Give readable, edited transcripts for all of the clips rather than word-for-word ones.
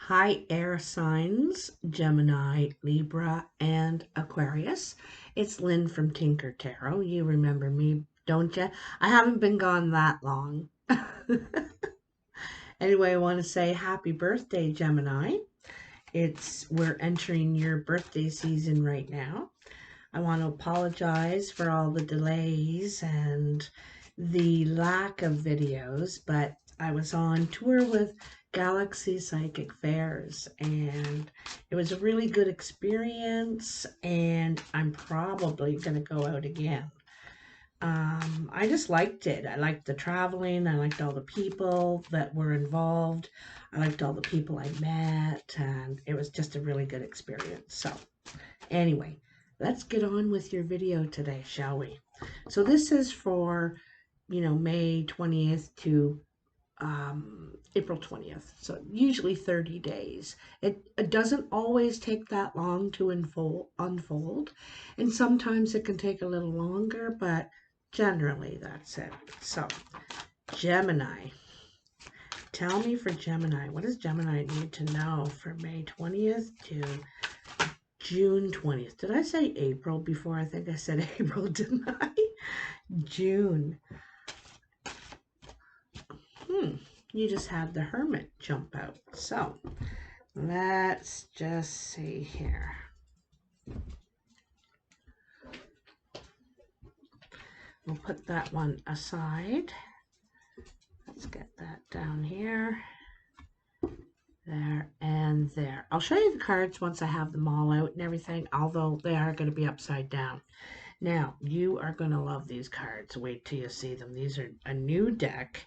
Hi, air signs, Gemini, Libra, and Aquarius. It's Lynn from Tinker Tarot. You remember me, don't you? I haven't been gone that long. Anyway, I want to say happy birthday, Gemini. We're entering your birthday season right now. I want to apologize for all the delays and the lack of videos, but I was on tour with Galaxy Psychic Fairs and it was a really good experience, and I'm probably going to go out again. I just liked it. I liked the traveling. I liked all the people that were involved. I liked all the people I met, and it was just a really good experience. So anyway, let's get on with your video today, shall we? So this is for, May 20th to April 20th. So usually 30 days. It doesn't always take that long to unfold, and sometimes it can take a little longer, but generally that's it. So Gemini, tell me for Gemini, what does Gemini need to know for May 20th to June 20th? Did I say April before? I think I said April, didn't I? June. You just had the Hermit jump out. So let's just see here. We'll put that one aside. Let's get that down here. There and there. I'll show you the cards once I have them all out and everything, although they are going to be upside down. Now, you are going to love these cards. Wait till you see them. These are a new deck,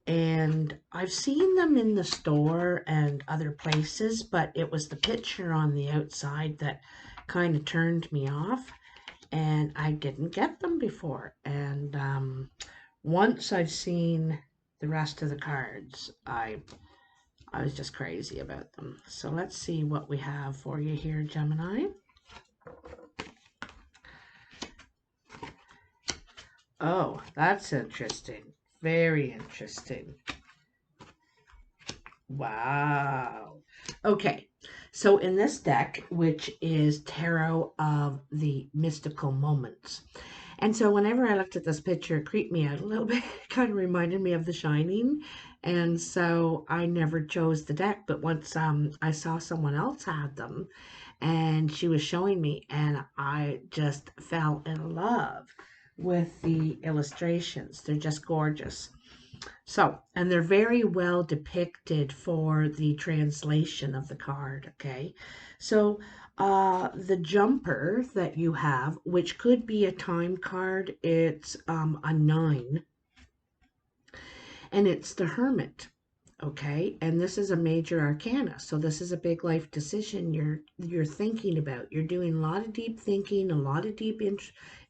and I've seen them in the store and other places, but it was the picture on the outside that kind of turned me off, and I didn't get them before. And once I've seen the rest of the cards, I was just crazy about them. So let's see what we have for you here, Gemini. Oh, that's interesting. Very interesting. Wow. Okay, so in this deck, which is Tarot of the Mystical Moments, and so whenever I looked at this picture, it creeped me out a little bit. It kind of reminded me of The Shining, and so I never chose the deck. But once I saw someone else had them, and she was showing me, and I just fell in love with the illustrations. They're just gorgeous. So, and they're very well depicted for the translation of the card, okay? So, the jumper that you have, which could be a time card, it's a 9, and it's the Hermit, okay? And this is a major arcana, so this is a big life decision you're thinking about. You're doing a lot of deep thinking, a lot of deep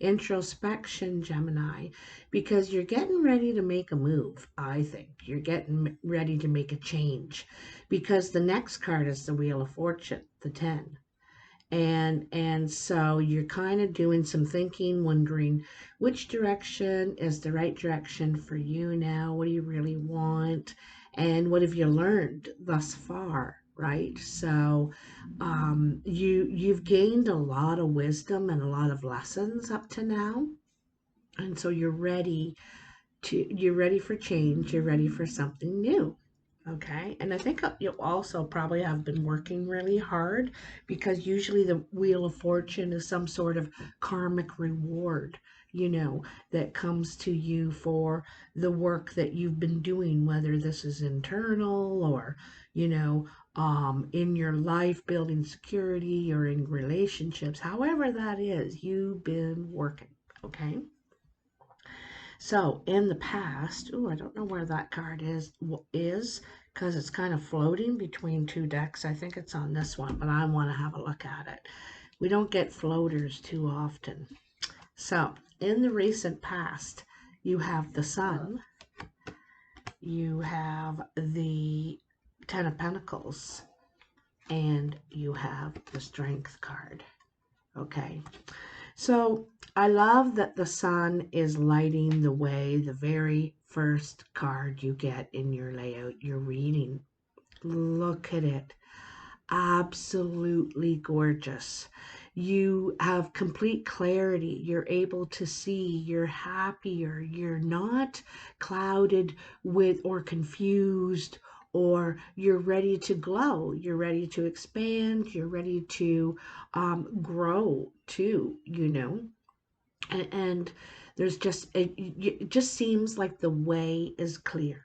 introspection, Gemini, because you're getting ready to make a move. I think you're getting ready to make a change, because the next card is the Wheel of Fortune, the 10. And so you're kind of doing some thinking, wondering which direction is the right direction for you now. What do you really want? And what have you learned thus far, right? So you've gained a lot of wisdom and a lot of lessons up to now. And so you're ready for change, you're ready for something new. Okay, and I think you'll also probably have been working really hard, because usually the Wheel of Fortune is some sort of karmic reward, that comes to you for the work that you've been doing, whether this is internal or, in your life, building security, or in relationships, however that is, you've been working, okay? So in the past, I don't know where that card is because it's kind of floating between two decks. I think it's on this one, but I want to have a look at it. We don't get floaters too often. So in the recent past, you have the Sun, you have the Ten of Pentacles, and you have the Strength card. Okay. So I love that the Sun is lighting the way, the very first card you get in your layout, your reading. Look at it. Absolutely gorgeous. You have complete clarity. You're able to see. You're happier. You're not clouded with or confused, or you're ready to glow. You're ready to expand. You're ready to grow too, you know. And there's just, it just seems like the way is clear.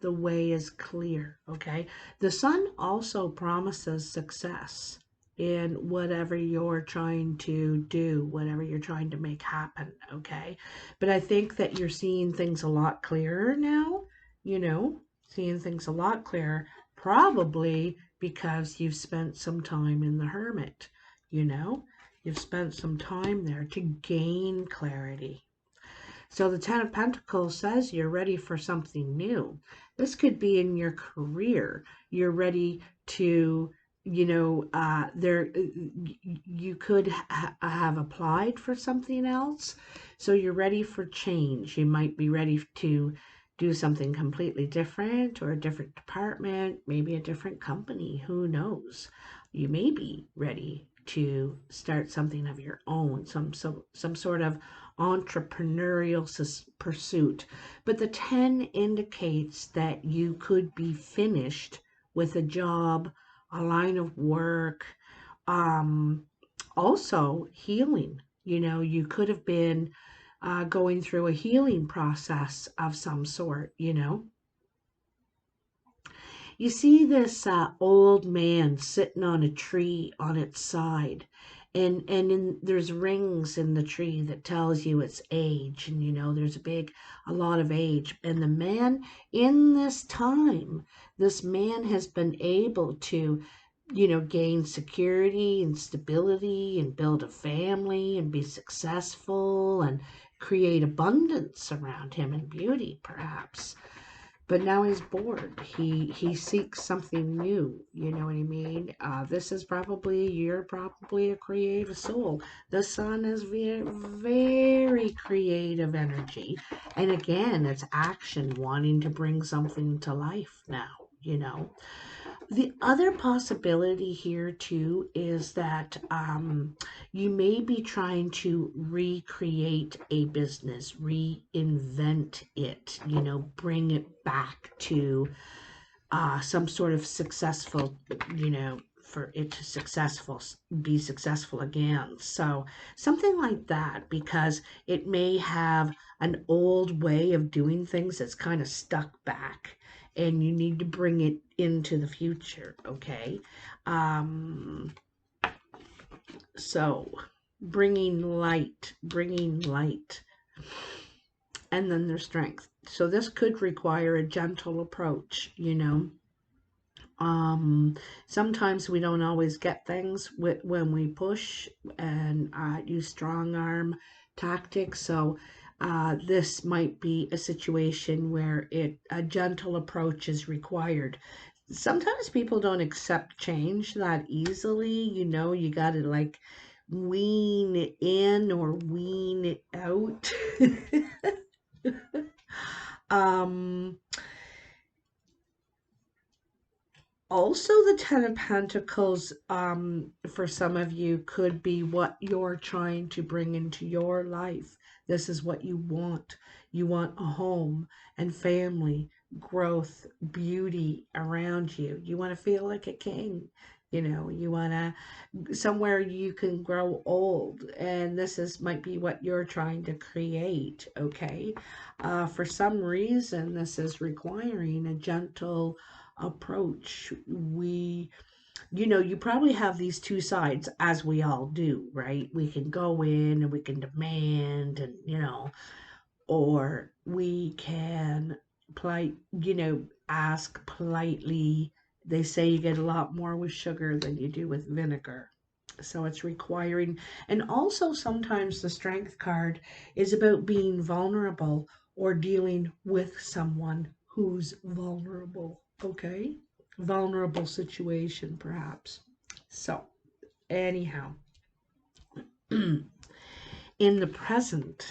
The way is clear, okay? The sun also promises success in whatever you're trying to do, whatever you're trying to make happen, okay? But I think that you're seeing things a lot clearer now, you know, seeing things a lot clearer, probably because you've spent some time in the hermit, you know? You've spent some time there to gain clarity. So the Ten of Pentacles says you're ready for something new. This could be in your career. You're ready to, you know, you could have applied for something else. So you're ready for change. You might be ready to do something completely different, or a different department, maybe a different company. Who knows? You may be ready to start something of your own, some sort of entrepreneurial pursuit. But the 10 indicates that you could be finished with a job, a line of work, um, also healing. You know, you could have been going through a healing process of some sort, you know. You see this old man sitting on a tree on its side, and there's rings in the tree that tells you its age, and you know there's a lot of age. And the man in this time, this man has been able to, you know, gain security and stability and build a family and be successful and create abundance around him and beauty, perhaps. But now he's bored. He seeks something new. You know what I mean? This is probably, you're probably a creative soul. The sun is very, very creative energy, and again, it's action, wanting to bring something to life now. You know, the other possibility here too is that you may be trying to recreate a business, reinvent it, you know, bring it back to some sort of successful, you know, for it to be successful again. So something like that, because it may have an old way of doing things that's kind of stuck back, and you need to bring it into the future, okay? Um, so bringing light, and then their strength. So this could require a gentle approach, you know. Sometimes we don't always get things when we push and use strong arm tactics. So this might be a situation where a gentle approach is required. Sometimes people don't accept change that easily. You know, you got to like wean it in or wean it out. um, Also, the Ten of Pentacles, for some of you, could be what you're trying to bring into your life. This is what you want. You want a home and family, growth, beauty around you. You want to feel like a king. You know, you want to somewhere you can grow old, and this is might be what you're trying to create. Okay, for some reason, this is requiring a gentle approach. You know, you probably have these two sides, as we all do, right? We can go in and we can demand, and you know, or we can you know, ask politely. They say you get a lot more with sugar than you do with vinegar. So it's requiring, and also sometimes the strength card is about being vulnerable or dealing with someone who's vulnerable, okay? Vulnerable situation, perhaps. So, anyhow, in the present,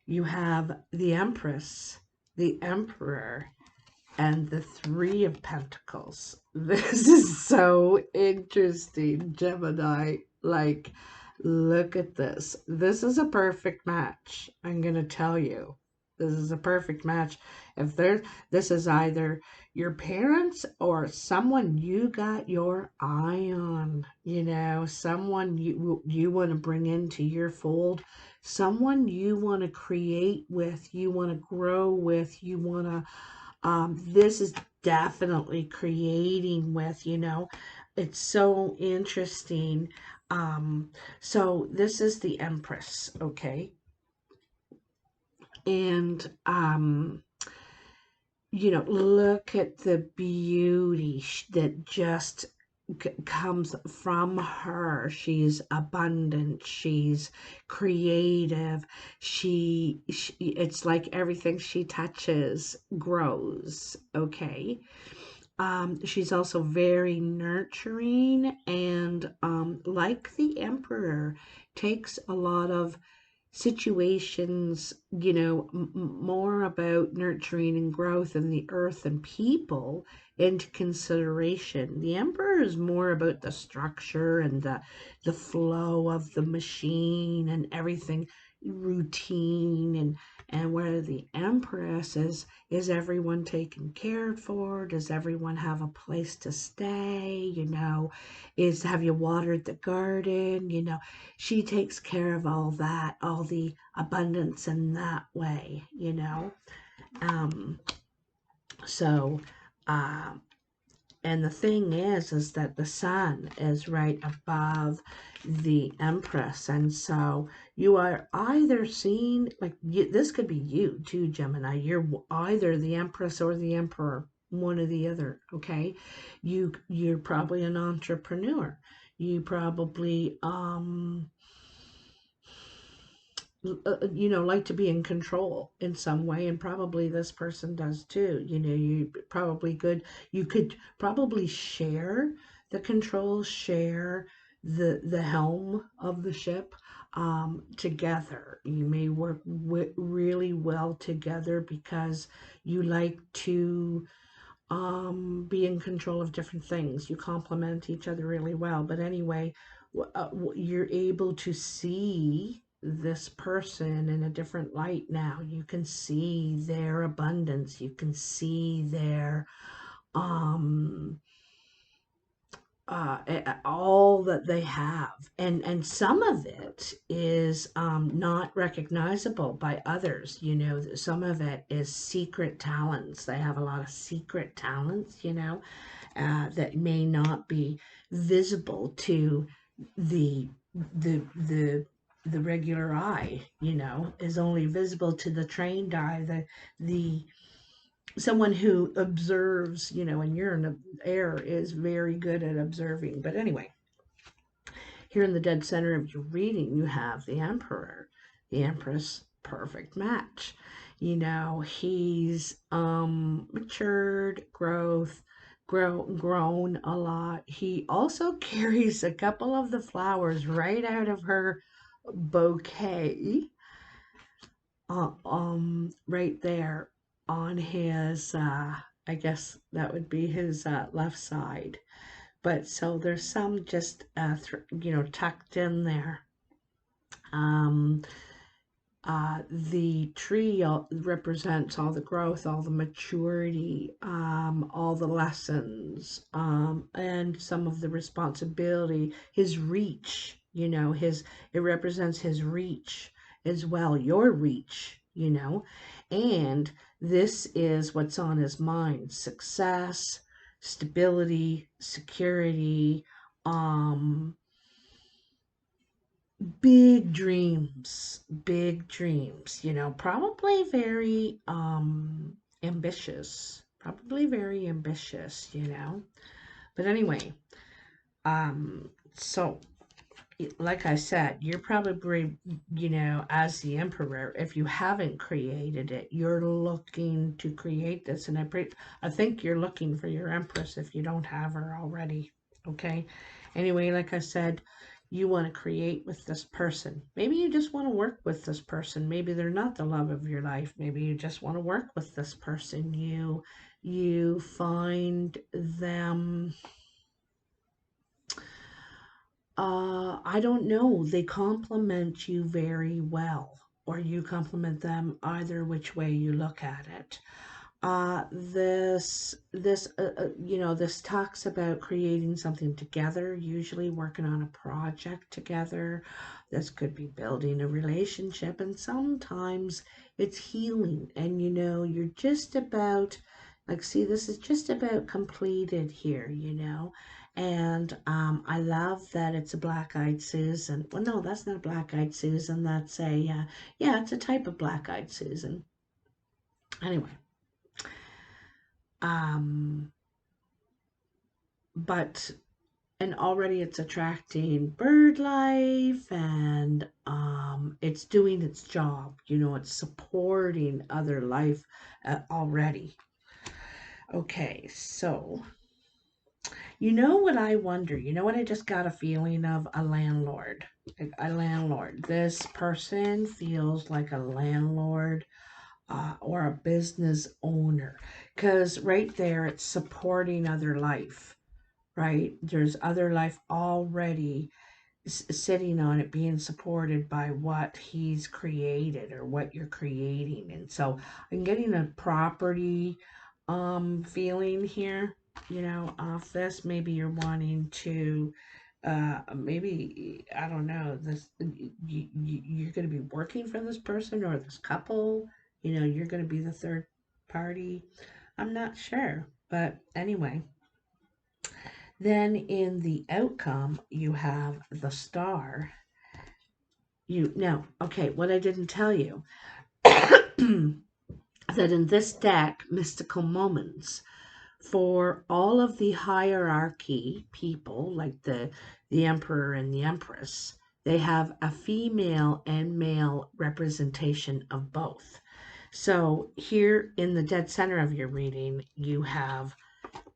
you have the Empress, the Emperor, and the Three of Pentacles. This is so interesting, Gemini. Like, look at this. This is a perfect match. I'm going to tell you. This is a perfect match. If there, this is either your parents or someone you got your eye on, you know, someone you want to bring into your fold, someone you want to create with, you want to grow with, you want to this is definitely creating with, you know, it's so interesting. So this is the Empress, okay? And, you know, look at the beauty that just comes from her. She's abundant, she's creative, she it's like everything she touches grows, okay? She's also very nurturing and like the Emperor, takes a lot of situations, you know, more about nurturing and growth in the earth and people into consideration. The Emperor is more about the structure and the flow of the machine and everything routine, and where the Empress is everyone taken cared for? Does everyone have a place to stay? You know, is have you watered the garden? You know, she takes care of all that, all the abundance in that way, you know. Um, so, uh, and the thing is that the sun is right above the Empress, and so you are either seeing, like, this could be you too, Gemini. You're either the Empress or the Emperor, one or the other. Okay, you're probably an entrepreneur. You probably you know, like to be in control in some way, and probably this person does too. You know, you probably could, you could probably share the control, share the helm of the ship together. You may work really well together because you like to be in control of different things. You complement each other really well. But anyway, you're able to see this person in a different light now. You can see their abundance. You can see their um all that they have, and some of it is not recognizable by others. You know, some of it is secret talents. They have a lot of secret talents, you know, that may not be visible to the the the the regular eye, you know, is only visible to the trained eye, the someone who observes, you know, and you're in the air is very good at observing. But anyway, here in the dead center of your reading, you have the Emperor, the Empress, perfect match. You know, he's matured, grown a lot. He also carries a couple of the flowers right out of her bouquet, right there on his, I guess that would be his left side. But so there's some just, you know, tucked in there. Um, the tree represents all the growth, all the maturity, all the lessons, and some of the responsibility, his reach, you know, it represents his reach as well, your reach, you know, and this is what's on his mind: success, stability, security, um, big dreams, you know, probably very ambitious, probably very ambitious, you know. But anyway, so like I said, you're probably, you know, as the Emperor, if you haven't created it, you're looking to create this. And I think you're looking for your Empress if you don't have her already. Okay. Anyway, like I said, you want to create with this person. Maybe you just want to work with this person. Maybe they're not the love of your life. Maybe you just want to work with this person. You You find them, I don't know, they compliment you very well, or you compliment them, either which way you look at it. This talks about creating something together, usually working on a project together. This could be building a relationship, and sometimes it's healing. And you're just about, like, see, this is just about completed here. And I love that it's a black-eyed Susan. Well, no, that's not a black-eyed Susan. That's yeah, it's a type of black-eyed Susan. Anyway. Um, but and already it's attracting bird life, and it's doing its job. It's supporting other life already. Okay, so what I wonder, what I just got a feeling of? A landlord. A landlord. This person feels like a landlord, or a business owner, because right there it's supporting other life, right? There's other life already sitting on it, being supported by what he's created or what you're creating. And so I'm getting a property feeling here, off this. Maybe you're wanting to maybe, I don't know, this you're going to be working for this person or this couple. You're going to be the third party. I'm not sure, but anyway. Then in the outcome, you have the star. Okay, what I didn't tell you, that in this deck, Mystical Moments, for all of the hierarchy people, like the Emperor and the Empress, they have a female and male representation of both. So here in the dead center of your reading, you have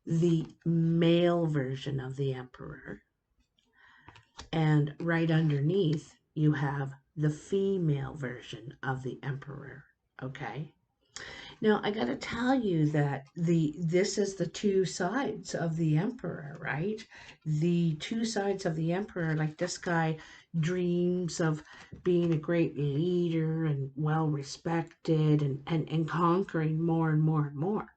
the male version of the Emperor, and right underneath you have the female version of the Emperor. Okay, now I got to tell you that this is the two sides of the Emperor, right? The two sides of the Emperor. Like, this guy dreams of being a great leader and well respected, and conquering more and more and more.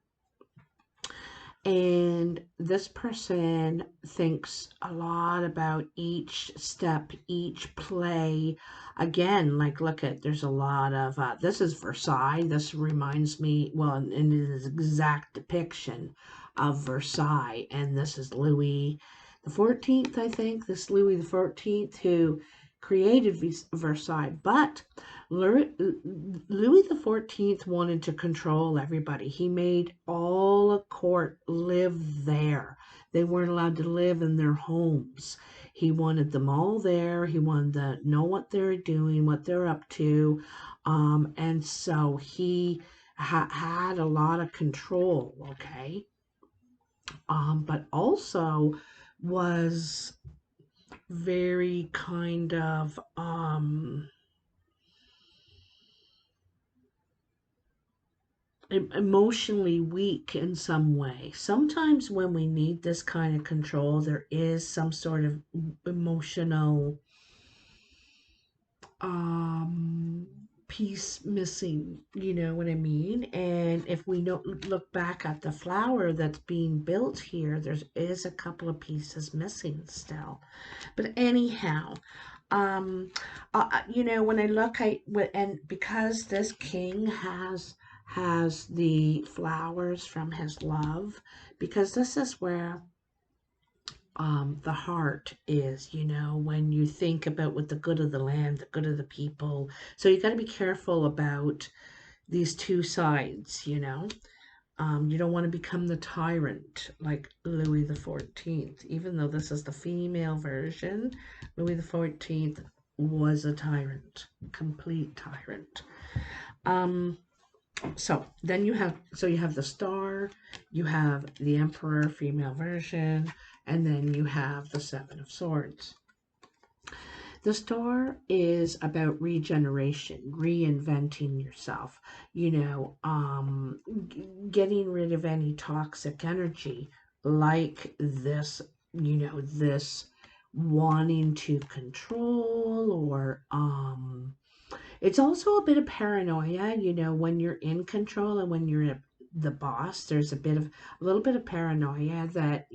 And this person thinks a lot about each step, each play. Again, like, look at, there's a lot of, this is Versailles. This reminds me, well, and it is exact depiction of Versailles. And this is Louis the 14th, I think. This Louis the 14th, who created Versailles. But Louis the 14th wanted to control everybody. He made all the court live there. They weren't allowed to live in their homes. He wanted them all there. He wanted to know what they're doing, what they're up to. And so he had a lot of control, okay? But also was very kind of emotionally weak in some way. Sometimes when we need this kind of control, there is some sort of emotional piece missing, you know what I mean? And if we don't look back at the flower that's being built here, there is a couple of pieces missing still. But anyhow, when I look at, and because this king has the flowers from his love, because this is where the heart is, when you think about what the good of the land, the good of the people. So you got to be careful about these two sides. You don't want to become the tyrant like Louis the 14th. Even though this is the female version, Louis the 14th was a tyrant, complete tyrant. So then you have the star, you have the Emperor female version, and then you have the Seven of Swords. The Star is about regeneration, reinventing yourself, getting rid of any toxic energy like this, this wanting to control or it's also a bit of paranoia, when you're in control and when you're the boss, there's a little bit of paranoia that,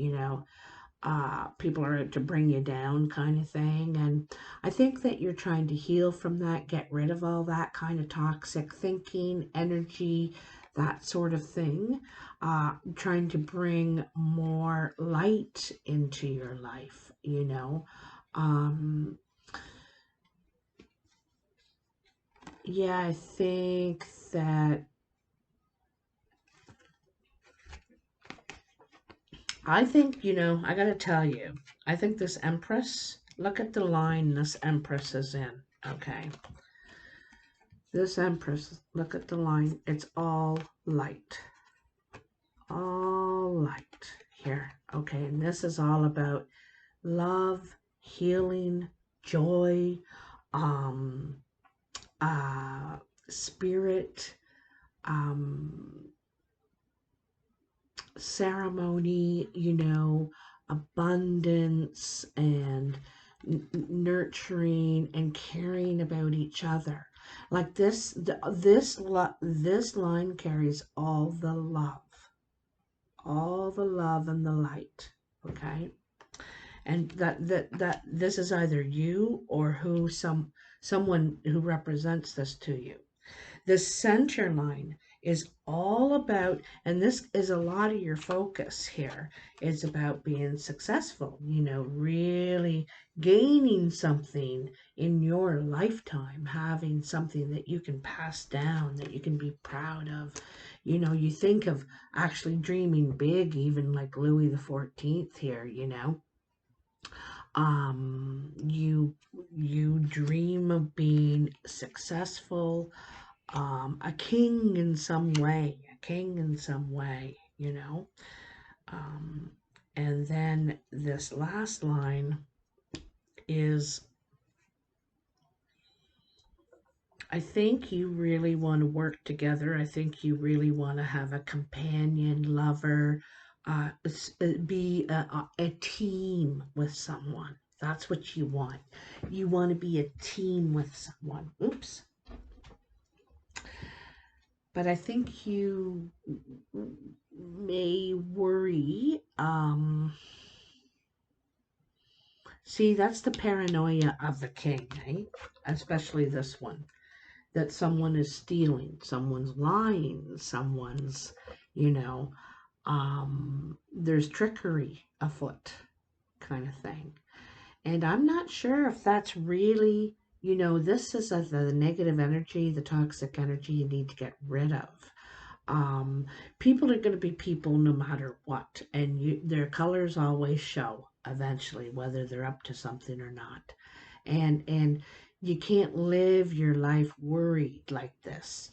people are out to bring you down kind of thing. And I think that you're trying to heal from that, get rid of all that kind of toxic thinking, energy, that sort of thing. Trying to bring more light into your life, yeah, I think that I gotta tell you, I think this Empress, look at the line this Empress is in, okay? This Empress, look at the line, it's all light. All light here, okay? And this is all about love, healing, joy, um, spirit, um, ceremony, abundance and nurturing and caring about each other. Like this line carries all the love and the light. Okay, and that this is either you or someone who represents this to you. The center line is all about, and this is a lot of your focus here, is about being successful, really gaining something in your lifetime, having something that you can pass down, that you can be proud of. You think of actually dreaming big, even like Louis the 14th here, you dream of being successful, a king in some way, Um, and then this last line is, I think you really want to work together. I think you really want to have a companion, lover, be a team with someone. That's what you want. You want to be a team with someone. Oops. But I think you may worry. See, that's the paranoia of the king, right? Especially this one. That someone is stealing, someone's lying, someone's, there's trickery afoot kind of thing. And I'm not sure if that's really, this is the negative energy, the toxic energy you need to get rid of. People are going to be people no matter what, and their colors always show eventually whether they're up to something or not. And you can't live your life worried like this,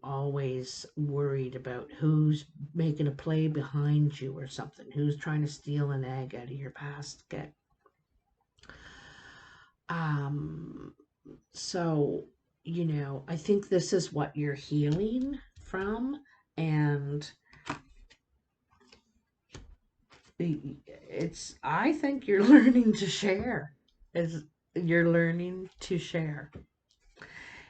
always worried about who's making a play behind you or something, who's trying to steal an egg out of your basket. So, I think this is what you're healing from, and I think you're learning to share. You're learning to share.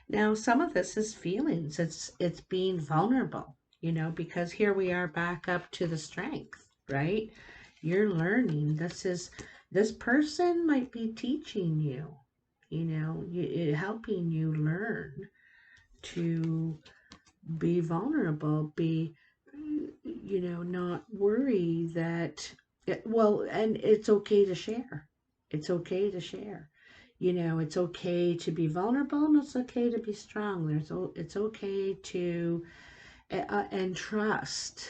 Now, some of this is feelings. It's being vulnerable, because here we are back up to the strength, right? You're learning. This person might be teaching you, helping you learn to be vulnerable, be, not worry that, and it's okay to share. It's okay to share. It's okay to be vulnerable and it's okay to be strong. It's okay to, and trust,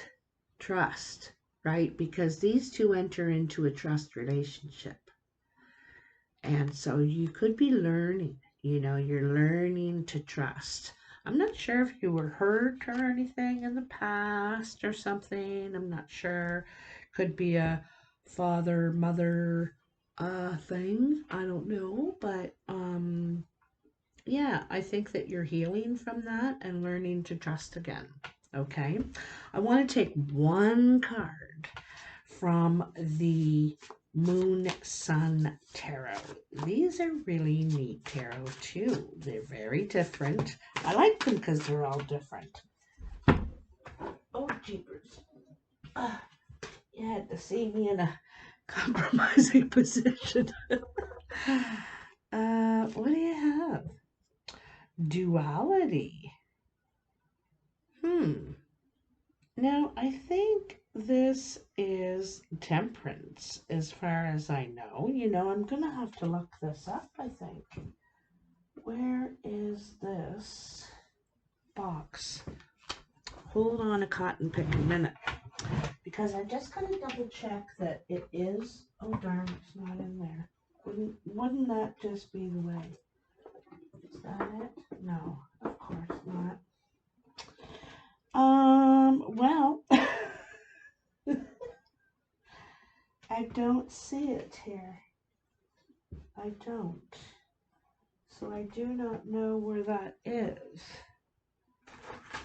right? Because these two enter into a trust relationship. And so you could be learning, you're learning to trust. I'm not sure if you were hurt or anything in the past or something. I'm not sure. Could be a father, mother, thing. I don't know, but yeah, I think that you're healing from that and learning to trust again. Okay, I want to take one card from the Moon Sun Tarot. These are really neat tarot too. They're very different. I like them because they're all different. Oh, jeepers. You had to see me in a compromising position. What do you have? Duality. Now, I think this is temperance, as far as I know. You know, I'm going to have to look this up, I think. Where is this box? Hold on a cotton pick a minute. Because I just got to double check that it is. Oh, darn, it's not in there. Wouldn't that just be the way? Is that it? No, of course not. Well, I don't see it here. I don't. So I do not know where that is.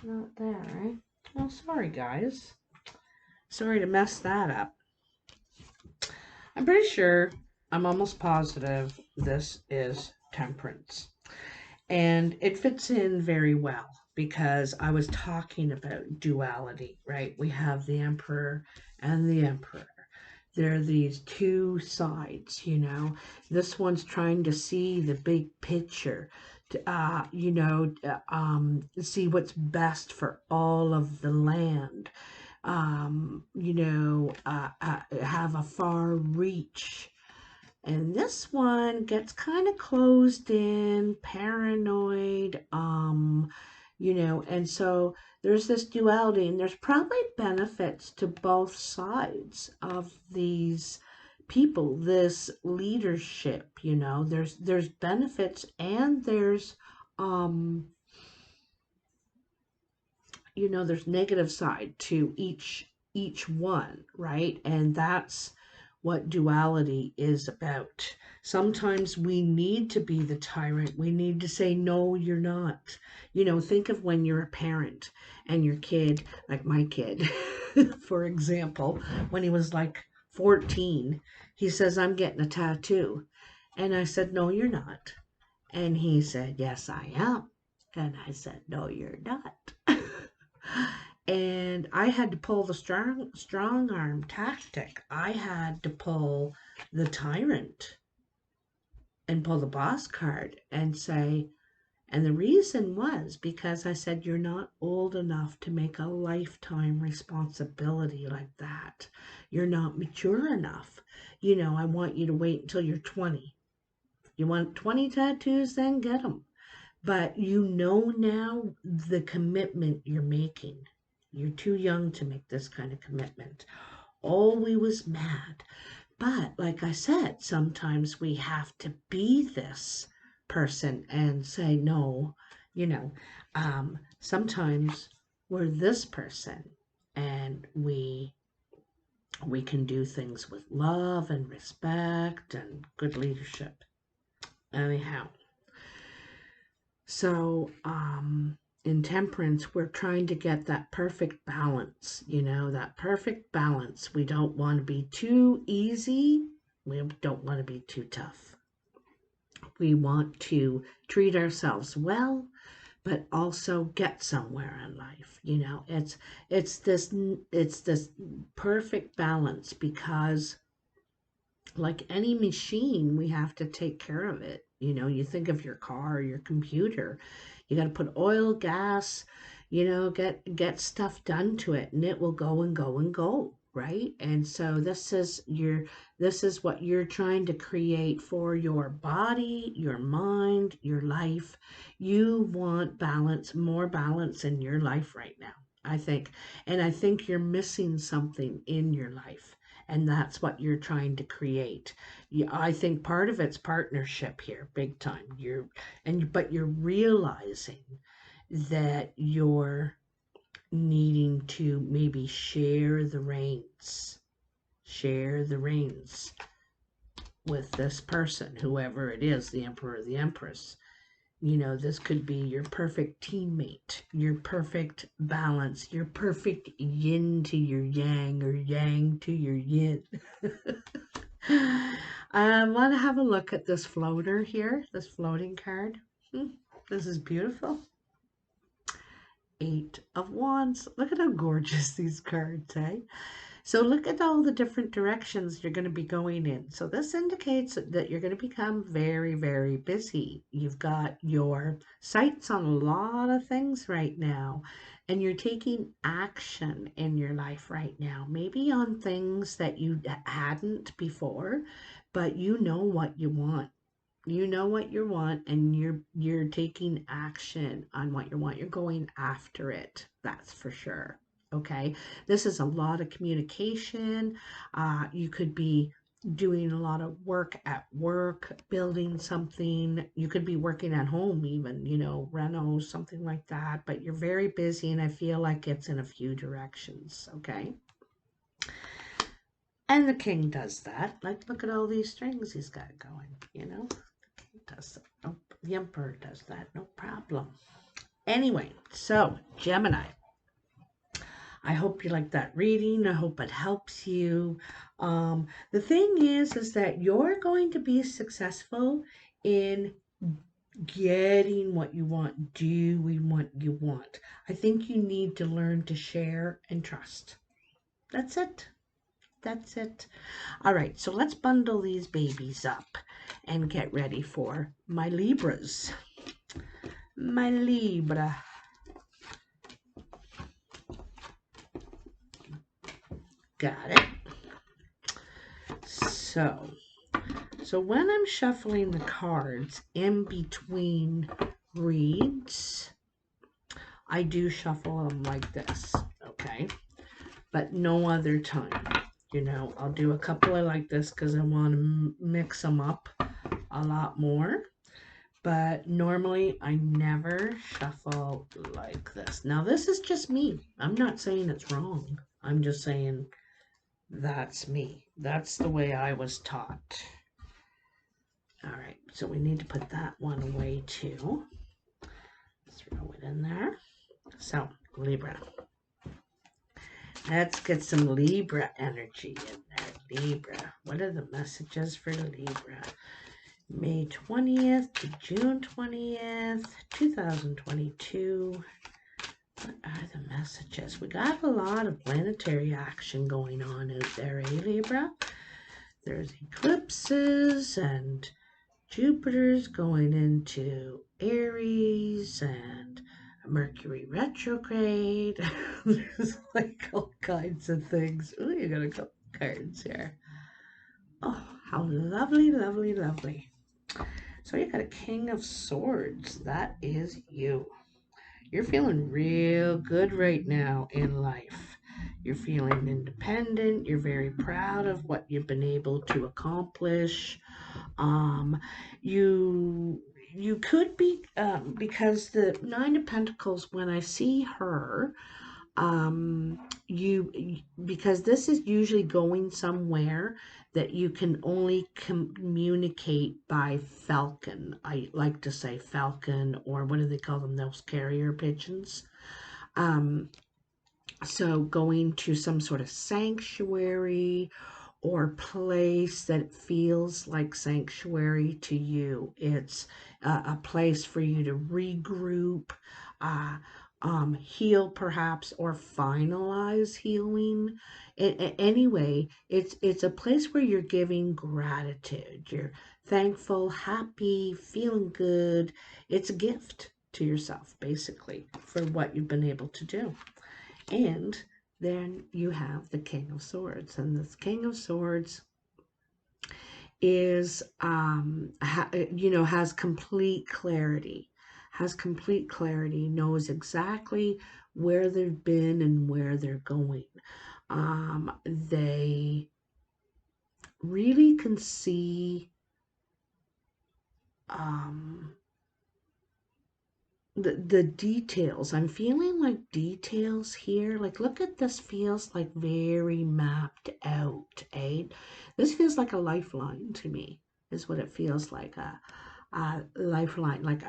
Not there, right? Oh, sorry, guys. Sorry to mess that up. I'm pretty sure, I'm almost positive this is temperance. And it fits in very well because I was talking about duality, right? We have the Emperor and the Emperor. There are these two sides, you know. This one's trying to see the big picture, to, see what's best for all of the land. Have a far reach. And this one gets kind of closed in, paranoid, and so there's this duality, and there's probably benefits to both sides of these people, this leadership, there's benefits and there's there's negative side to each one, right? And that's what duality is about. Sometimes we need to be the tyrant. We need to say, no, you're not. Think of when you're a parent and your kid, like my kid, for example, when he was like 14, he says, I'm getting a tattoo. And I said, no, you're not. And he said, yes, I am. And I said, no, you're not. And I had to pull the strong arm tactic. I had to pull the tyrant and pull the boss card and say, and the reason was because I said, you're not old enough to make a lifetime responsibility like that. You're not mature enough. I want you to wait until you're 20. You want 20 tattoos, then get them. But now the commitment you're making. You're too young to make this kind of commitment. Oh, we was mad. But like I said, sometimes we have to be this person and say no. Sometimes we're this person and we can do things with love and respect and good leadership. Anyhow. So, in temperance, we're trying to get that perfect balance, that perfect balance. We don't want to be too easy. We don't want to be too tough. We want to treat ourselves well, but also get somewhere in life. It's this perfect balance because like any machine, we have to take care of it. You think of your car, your computer, you got to put oil, gas, get stuff done to it, and it will go and go and go, right? And so this is what you're trying to create for your body, your mind, your life. You want balance, more balance in your life right now, I think. And I think you're missing something in your life. And that's what you're trying to create. I think part of it's partnership here, big time. But you're realizing that you're needing to maybe share the reins. Share the reins. with this person, whoever it is, the Emperor or the Empress. You know, this could be your perfect teammate, your perfect balance, your perfect yin to your yang or yang to your yin. I want to have a look at this floater here, this floating card. This is beautiful. Eight of Wands. Look at how gorgeous these cards, eh? So look at all the different directions you're going to be going in. So this indicates that you're going to become very, very busy. You've got your sights on a lot of things right now, and you're taking action in your life right now. Maybe on things that you hadn't before, but you know what you want. You know what you want, and you're taking action on what you want. You're going after it. That's for sure. Okay. This is a lot of communication. You could be doing a lot of work at work, building something. You could be working at home, even, you know, reno, something like that. But you're very busy, and I feel like it's in a few directions. Okay. And the king does that. Like, look at all these strings he's got going, you know. Does oh, the Emperor does that, no problem. Anyway, so Gemini, I hope you like that reading. I hope it helps you. The thing is that you're going to be successful in getting what you want, doing what you want. I think you need to learn to share and trust. That's it. That's it. All right, so let's bundle these babies up and get ready for my Libras. My Libra. Got it. So when I'm shuffling the cards in between reads, I do shuffle them like this, okay? But no other time. You know, I'll do a couple of like this because I want to mix them up a lot more. But normally I never shuffle like this. Now this is just me. I'm not saying it's wrong. I'm just saying that's me. That's the way I was taught. All right, so we need to put that one away too. Throw it in there. So, Libra. Let's get some Libra energy in there. Libra. What are the messages for Libra? May 20th to June 20th, 2022. What are the messages? We got a lot of planetary action going on out there, eh, Libra? There's eclipses and Jupiter's going into Aries and Mercury retrograde. There's like all kinds of things. Oh, you got a couple cards here. Oh, how lovely, lovely, lovely. So you got a King of Swords. That is you. You're feeling real good right now in life. You're feeling independent. You're very proud of what you've been able to accomplish. You could be because the Nine of Pentacles, when I see her, because this is usually going somewhere that you can only communicate by falcon. I like to say falcon, or what do they call them, those carrier pigeons. So going to some sort of sanctuary or place that feels like sanctuary to you. It's a place for you to regroup, heal perhaps, or finalize healing. Anyway, it's a place where you're giving gratitude. You're thankful, happy, feeling good. It's a gift to yourself, basically, for what you've been able to do. And then you have the King of Swords, and this King of Swords is has complete clarity, knows exactly where they've been and where they're going. They really can see the details. I'm feeling like details here. Like, look at this, feels like very mapped out, eh? This feels like a lifeline to me, is what it feels like. A lifeline, like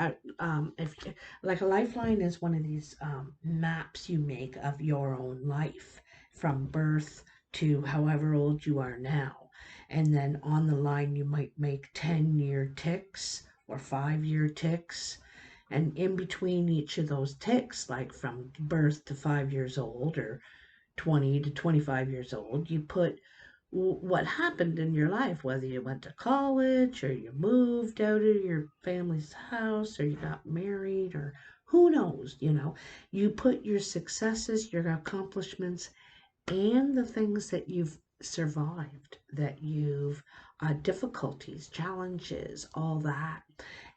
if like a lifeline is one of these maps you make of your own life from birth to however old you are now. And then on the line, you might make 10-year ticks or 5-year ticks, and in between each of those ticks, like from birth to 5 years old or 20 to 25 years old, you put what happened in your life, whether you went to college or you moved out of your family's house or you got married or who knows, you put your successes, your accomplishments, and the things that you've survived, that you've difficulties, challenges, all that.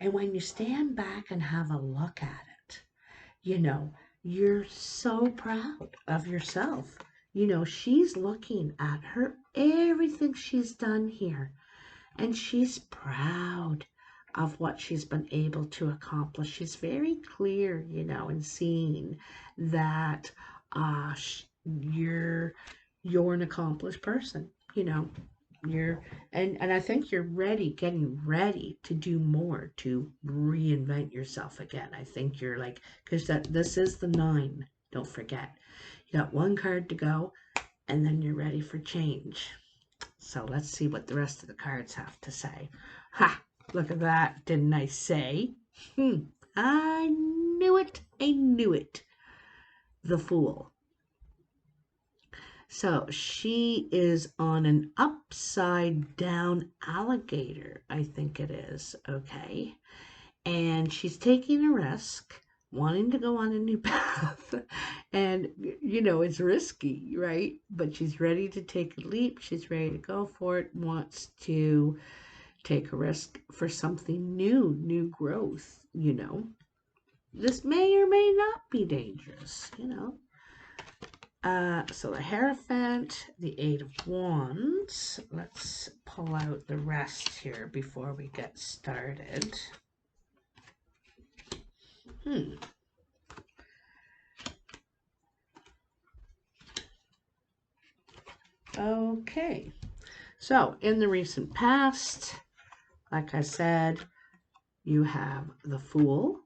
And when you stand back and have a look at it, you know, you're so proud of yourself. She's looking at everything she's done here, and she's proud of what she's been able to accomplish. She's very clear, in seeing that you're an accomplished person. You're and I think you're getting ready to do more, to reinvent yourself again. I think you're like, because this is the 9. Don't forget, you got one card to go, and then you're ready for change. So let's see what the rest of the cards have to say. Ha! Look at that. Didn't I say? I knew it. I knew it. The Fool. So she is on an upside down alligator, I think it is. Okay. And she's taking a risk, wanting to go on a new path. And, it's risky, right? But she's ready to take a leap. She's ready to go for it, wants to take a risk for something new growth. This may or may not be dangerous. So the Hierophant, the 8 of Wands. Let's pull out the rest here before we get started. Okay. So in the recent past, like I said, you have the Fool,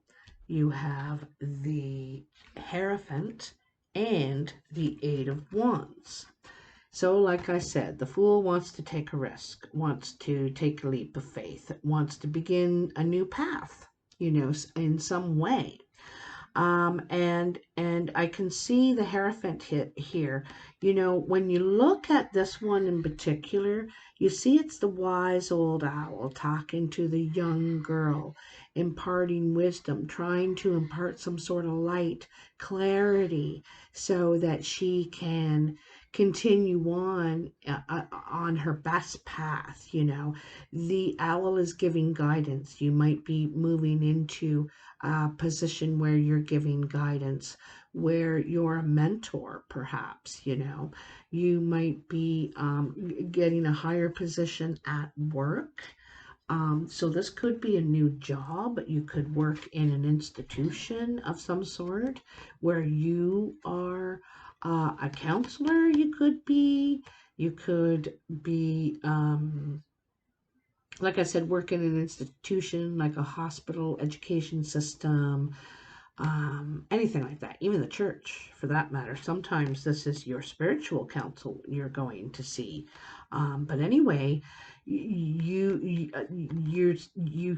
you have the Hierophant, and the 8 of Wands. So, like I said, the Fool wants to take a risk, wants to take a leap of faith, wants to begin a new path, in some way. And I can see the Hierophant hit here. When you look at this one in particular, you see it's the wise old owl talking to the young girl, imparting wisdom, trying to impart some sort of light, clarity, so that she can continue on her best path. The owl is giving guidance. You might be moving into position where you're giving guidance, where you're a mentor, perhaps. You might be getting a higher position at work. So this could be a new job. You could work in an institution of some sort where you are a counselor. You could be like I said, work in an institution like a hospital, education system, anything like that, even the church for that matter. Sometimes this is your spiritual counsel you're going to see. But anyway, you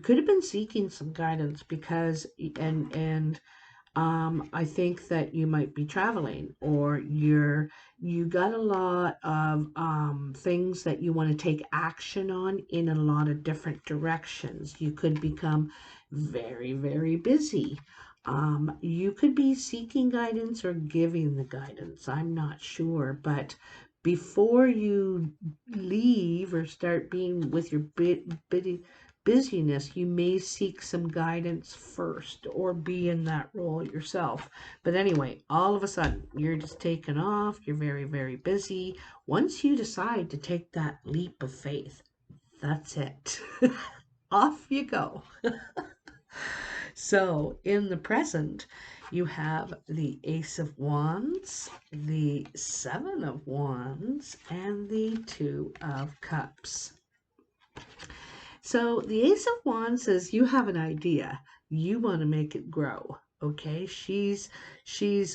could have been seeking some guidance because I think that you might be traveling, or you got a lot of things that you want to take action on in a lot of different directions. You could become very, very busy. You could be seeking guidance or giving the guidance. I'm not sure, but before you leave or start being with your busyness, you may seek some guidance first or be in that role yourself. But anyway, all of a sudden, you're just taking off. You're very, very busy. Once you decide to take that leap of faith, that's it. Off you go. So in the present, you have the Ace of Wands, the Seven of Wands, and the Two of Cups. So the Ace of Wands says you have an idea. You want to make it grow. Okay, she's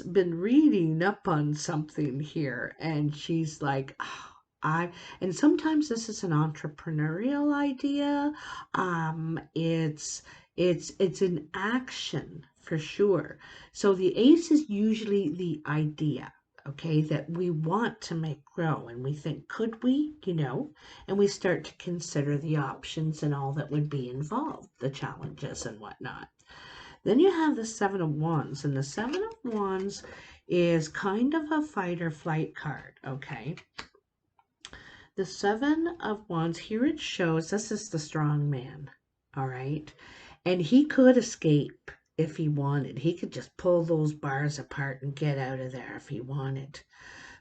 been reading up on something here, and she's like, "Oh, and sometimes this is an entrepreneurial idea. It's an action for sure. So the ace is usually the idea, okay, that we want to make grow, and we think, could we, and we start to consider the options and all that would be involved, the challenges and whatnot. Then you have the Seven of Wands, and the Seven of Wands is kind of a fight or flight card, okay? The Seven of Wands, here it shows this is the strong man, all right? And he could escape if he wanted. He could just pull those bars apart and get out of there if he wanted.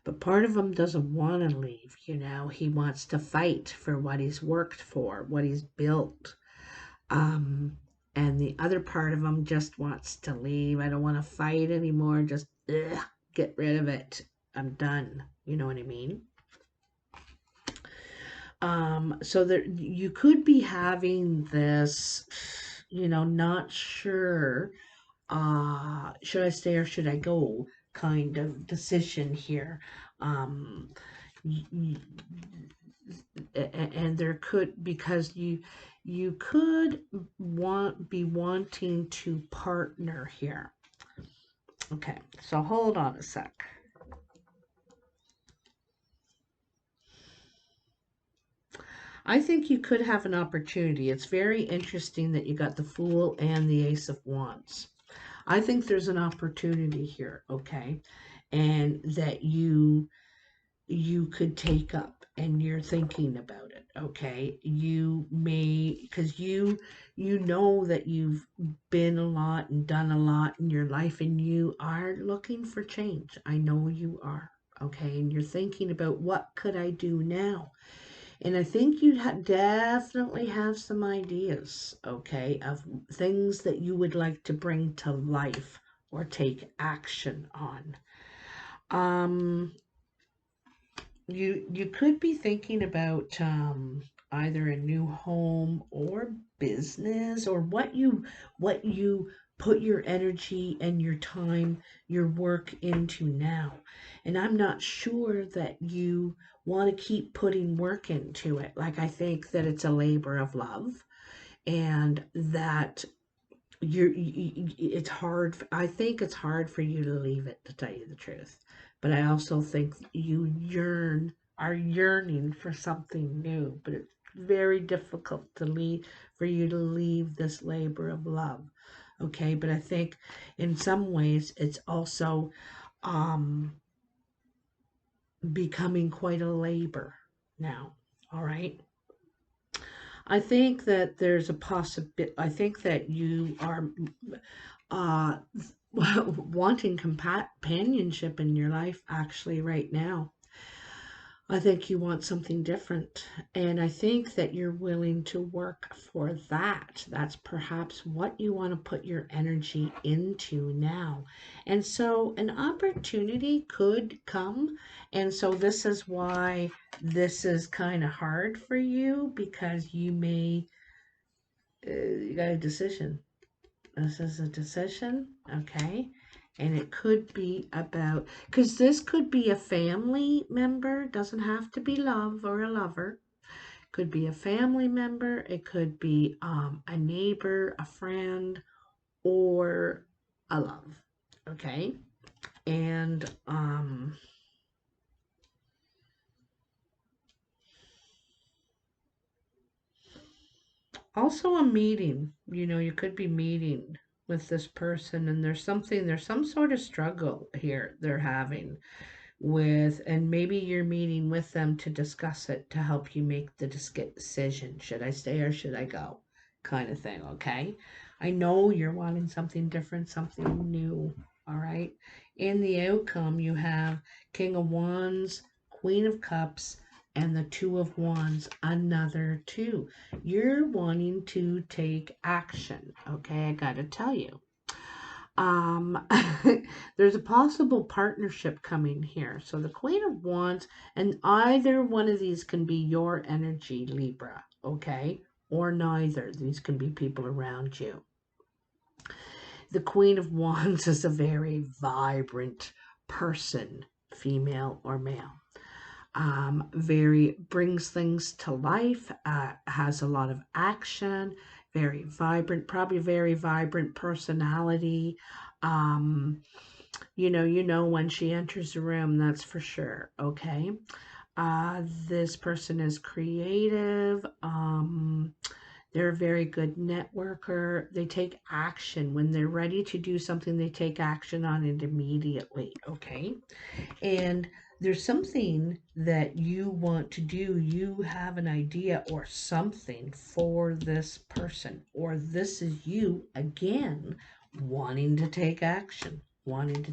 But part of him doesn't want to leave, He wants to fight for what he's worked for, what he's built. And the other part of him just wants to leave. I don't want to fight anymore. Just get rid of it. I'm done. You know what I mean? So there, you could be having this, not sure, should I stay or should I go kind of decision here. Um, and there could, because you could be wanting to partner here. Okay, so hold on a sec. I think you could have an opportunity. It's very interesting that you got the Fool and the Ace of Wands. I think there's an opportunity here, okay? And that you could take up, and you're thinking about it, okay? You may, because you know that you've been a lot and done a lot in your life, and you are looking for change. I know you are, okay? And you're thinking about, what could I do now? And I think you definitely have some ideas, okay, of things that you would like to bring to life or take action on. You could be thinking about either a new home or business, or what you put your energy and your time, your work into now. And I'm not sure that you want to keep putting work into it. Like, I think that it's a labor of love, and that it's hard. I think it's hard for you to leave it, to tell you the truth. But I also think you are yearning for something new, but it's very difficult to leave, for you to leave this labor of love. Okay, but I think in some ways it's also becoming quite a labor now. All right. I think that there's a possibility. I think that you are uh, wanting companionship in your life actually right now. I think you want something different, and I think that you're willing to work for that. That's perhaps what you want to put your energy into now. And so an opportunity could come, and so this is why this is kind of hard for you, because you got a decision. This is a decision, okay? And it could be about, because this could be a family member, doesn't have to be love or a lover. Could be a family member, it could be a neighbor, a friend, or a love, okay? And also a meeting, you could be meeting with this person, and there's some sort of struggle here they're having with, and maybe you're meeting with them to discuss it, to help you make the decision. Should I stay or should I go? Kind of thing, okay? I know you're wanting something different, something new, all right? In the outcome, you have King of Wands, Queen of Cups, and the Two of Wands, another 2. You're wanting to take action. Okay, I got to tell you. Um, there's a possible partnership coming here. So the Queen of Wands, and either one of these can be your energy, Libra, okay? Or neither. These can be people around you. The Queen of Wands is a very vibrant person, female or male. Very brings things to life, has a lot of action, very vibrant, probably very vibrant personality. You know when she enters a room, that's for sure. Okay. This person is creative. They're a very good networker. They take action when they're ready to do something. They take action on it immediately. Okay. And there's something that you want to do. You have an idea or something for this person, or this is you again wanting to take action, wanting to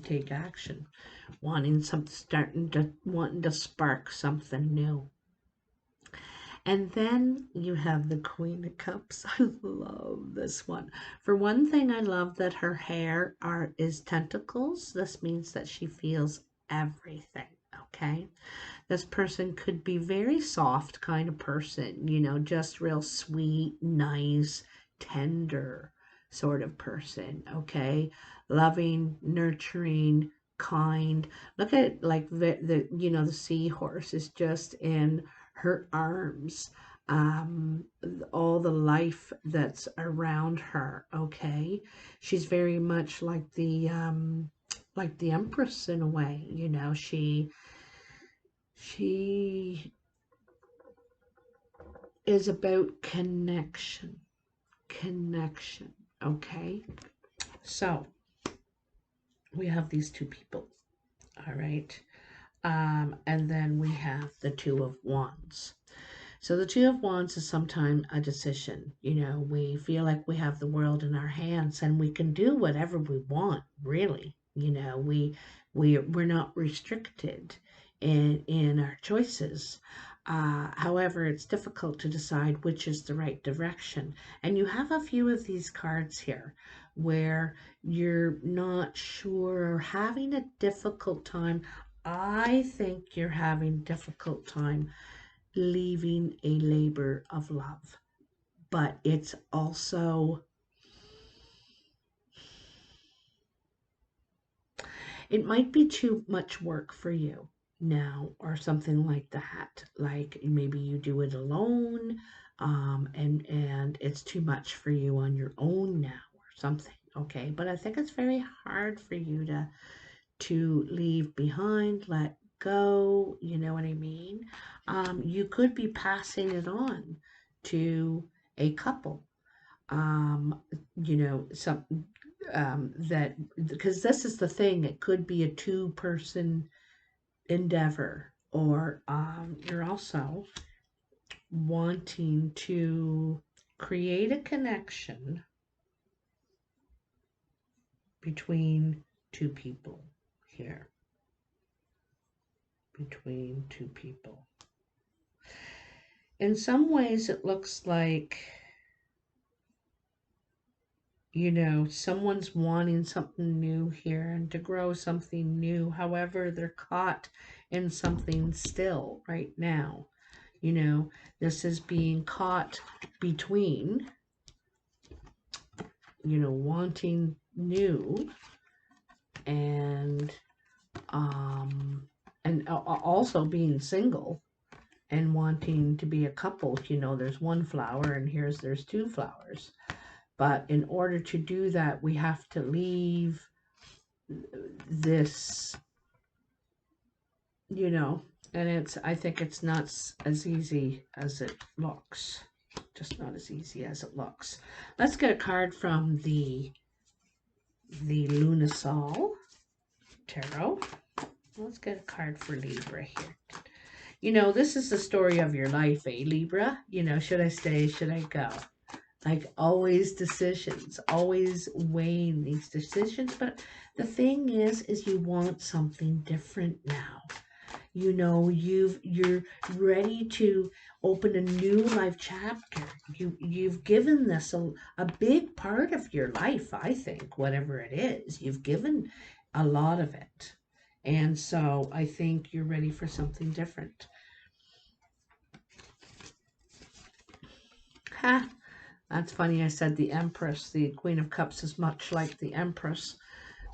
spark something new. And then you have the Queen of Cups. I love this one. For one thing, I love that her hair is tentacles. This means that she feels everything. Okay. This person could be very soft kind of person, just real sweet, nice, tender sort of person. Okay. Loving, nurturing, kind. Look at like the seahorse is just in her arms, all the life that's around her. Okay. She's very much like the Empress in a way. She is about connection. Okay. So we have these two people. All right. And then we have the Two of Wands. So the Two of Wands is sometimes a decision. We feel like we have the world in our hands and we can do whatever we want, really. We're not restricted in our choices. However, it's difficult to decide which is the right direction. And you have a few of these cards here where you're not sure or having a difficult time. I think you're having a difficult time leaving a labor of love. But it's also, it might be too much work for you now or something like that. Like maybe you do it alone, and it's too much for you on your own now or something. Okay. But I think it's very hard for you to leave behind, let go, you know what I mean? You could be passing it on to a couple, some that, because this is the thing, it could be a two-person endeavor, or you're also wanting to create a connection between two people here. Between two people. In some ways, it looks like, someone's wanting something new here and to grow something new. However, they're caught in something still right now. This is being caught between, wanting new and also being single and wanting to be a couple. There's one flower and there's two flowers. But in order to do that, we have to leave this, and I think it's not as easy as it looks. Just not as easy as it looks. Let's get a card from the Lunasol Tarot. Let's get a card for Libra here. This is the story of your life, Libra? Should I stay? Should I go? Like always decisions, always weighing these decisions. But the thing is you want something different now. You know, you're ready to open a new life chapter. You've given this a big part of your life, I think, whatever it is. You've given a lot of it. And so I think you're ready for something different. Ha! That's funny. I said the Empress, the Queen of Cups is much like the Empress.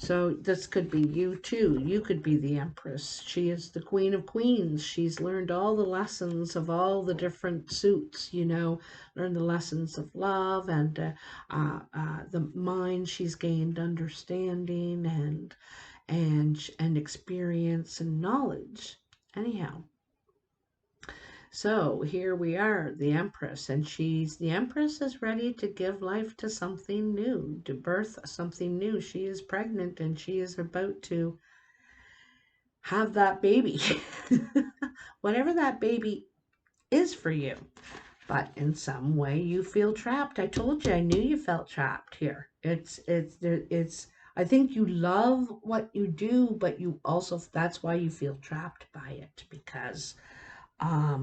So this could be you too. You could be the Empress. She is the Queen of Queens. She's learned all the lessons of all the different suits, you know, learned the lessons of love and the mind. She's gained understanding and experience and knowledge. Anyhow, so here we are, the Empress, and the Empress is ready to give life to something new, to birth something new. She is pregnant and she is about to have that baby, whatever that baby is for you. But in some way you feel trapped. I told you, I knew you felt trapped here. It's, I think you love what you do, but you also, that's why you feel trapped by it, because, I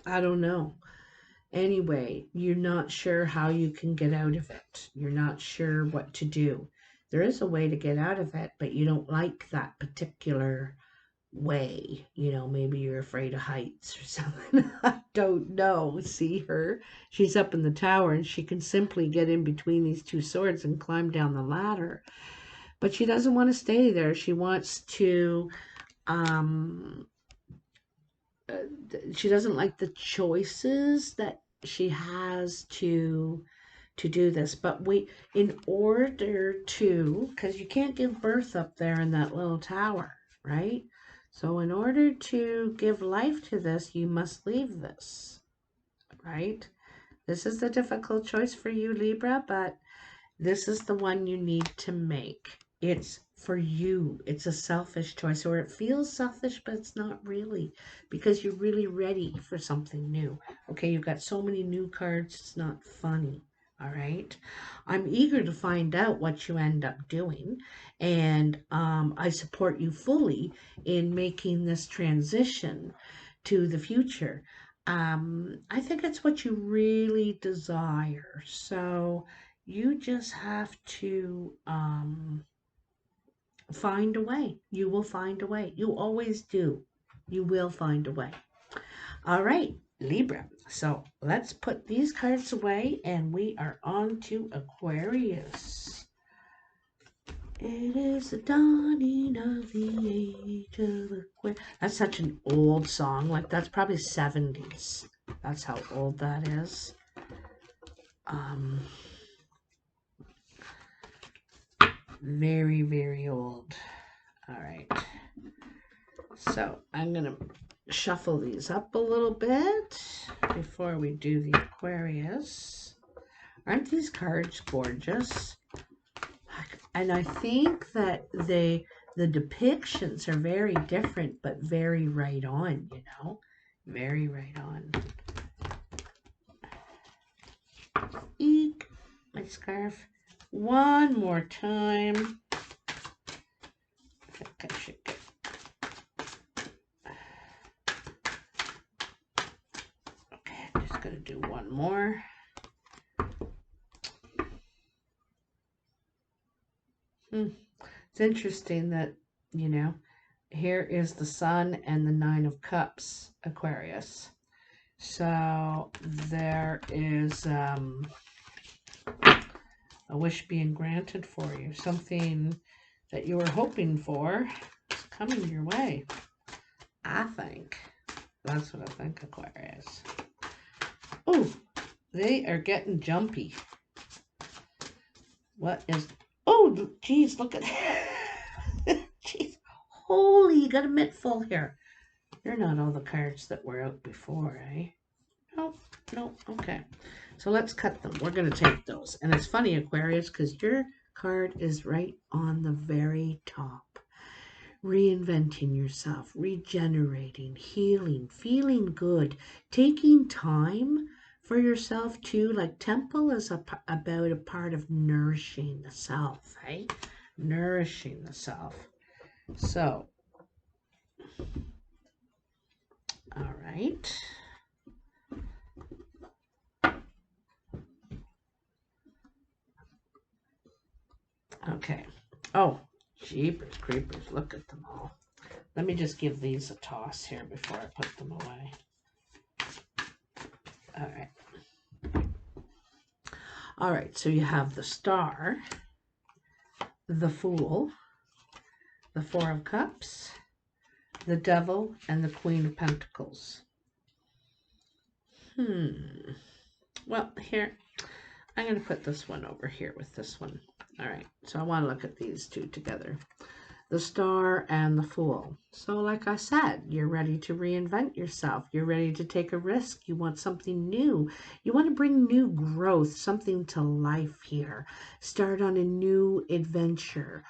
don't know. Anyway, you're not sure how you can get out of it. You're not sure what to do. There is a way to get out of it, but you don't like that particular way. You know, maybe you're afraid of heights or something. I don't know. See her? She's up in the tower and she can simply get in between these two swords and climb down the ladder. But she doesn't want to stay there. She wants to um she doesn't like the choices that she has to do this. But we, in order to, because you can't give birth up there in that little tower, right? So in order to give life to this, you must leave this, right? This is the difficult choice for you, Libra, but this is the one you need to make. It's for you. It's a selfish choice, or it feels selfish, but it's not really, because you're really ready for something new. Okay, you've got so many new cards, it's not funny. All right. I'm eager to find out what you end up doing, and I support you fully in making this transition to the future. I think it's what you really desire. So you just have to find a way. You will find a way. You always do. You will find a way. All right, Libra. So let's put these cards away and we are on to Aquarius. It is the dawning of the age of Aquarius. That's such an old song. Like, that's probably 70s. That's how old that is. Very, very old. All right. So I'm going to shuffle these up a little bit before we do the Aquarius. Aren't these cards gorgeous? And I think that the depictions are very different, but very right on, you know? Very right on. Eek, my scarf. One more time. I think I should get... Okay, I'm just going to do one more. It's interesting that, you know, here is the Sun and the Nine of Cups, Aquarius. So there is a wish being granted for you. Something that you were hoping for is coming your way. I think. That's what I think, Aquarius. Oh, they are getting jumpy. What is... Oh, geez, look at that. Jeez. Holy, you got a mitt full here. They're not all the cards that were out before, eh? No, no, okay. So let's cut them. We're going to take those. And it's funny, Aquarius, because your card is right on the very top. Reinventing yourself, regenerating, healing, feeling good, taking time for yourself too. Like temple is about a part of nourishing the self, right? Nourishing the self. So, all right. Okay. Oh, jeepers creepers, look at them all. Let me just give these a toss here before I put them away. All right. All right, so you have the Star, the Fool, the Four of Cups, the Devil, and the Queen of Pentacles. Well, here, I'm going to put this one over here with this one. All right, so I want to look at these two together. The Star and the Fool. So like I said, you're ready to reinvent yourself. You're ready to take a risk. You want something new. You want to bring new growth, something to life here. Start on a new adventure.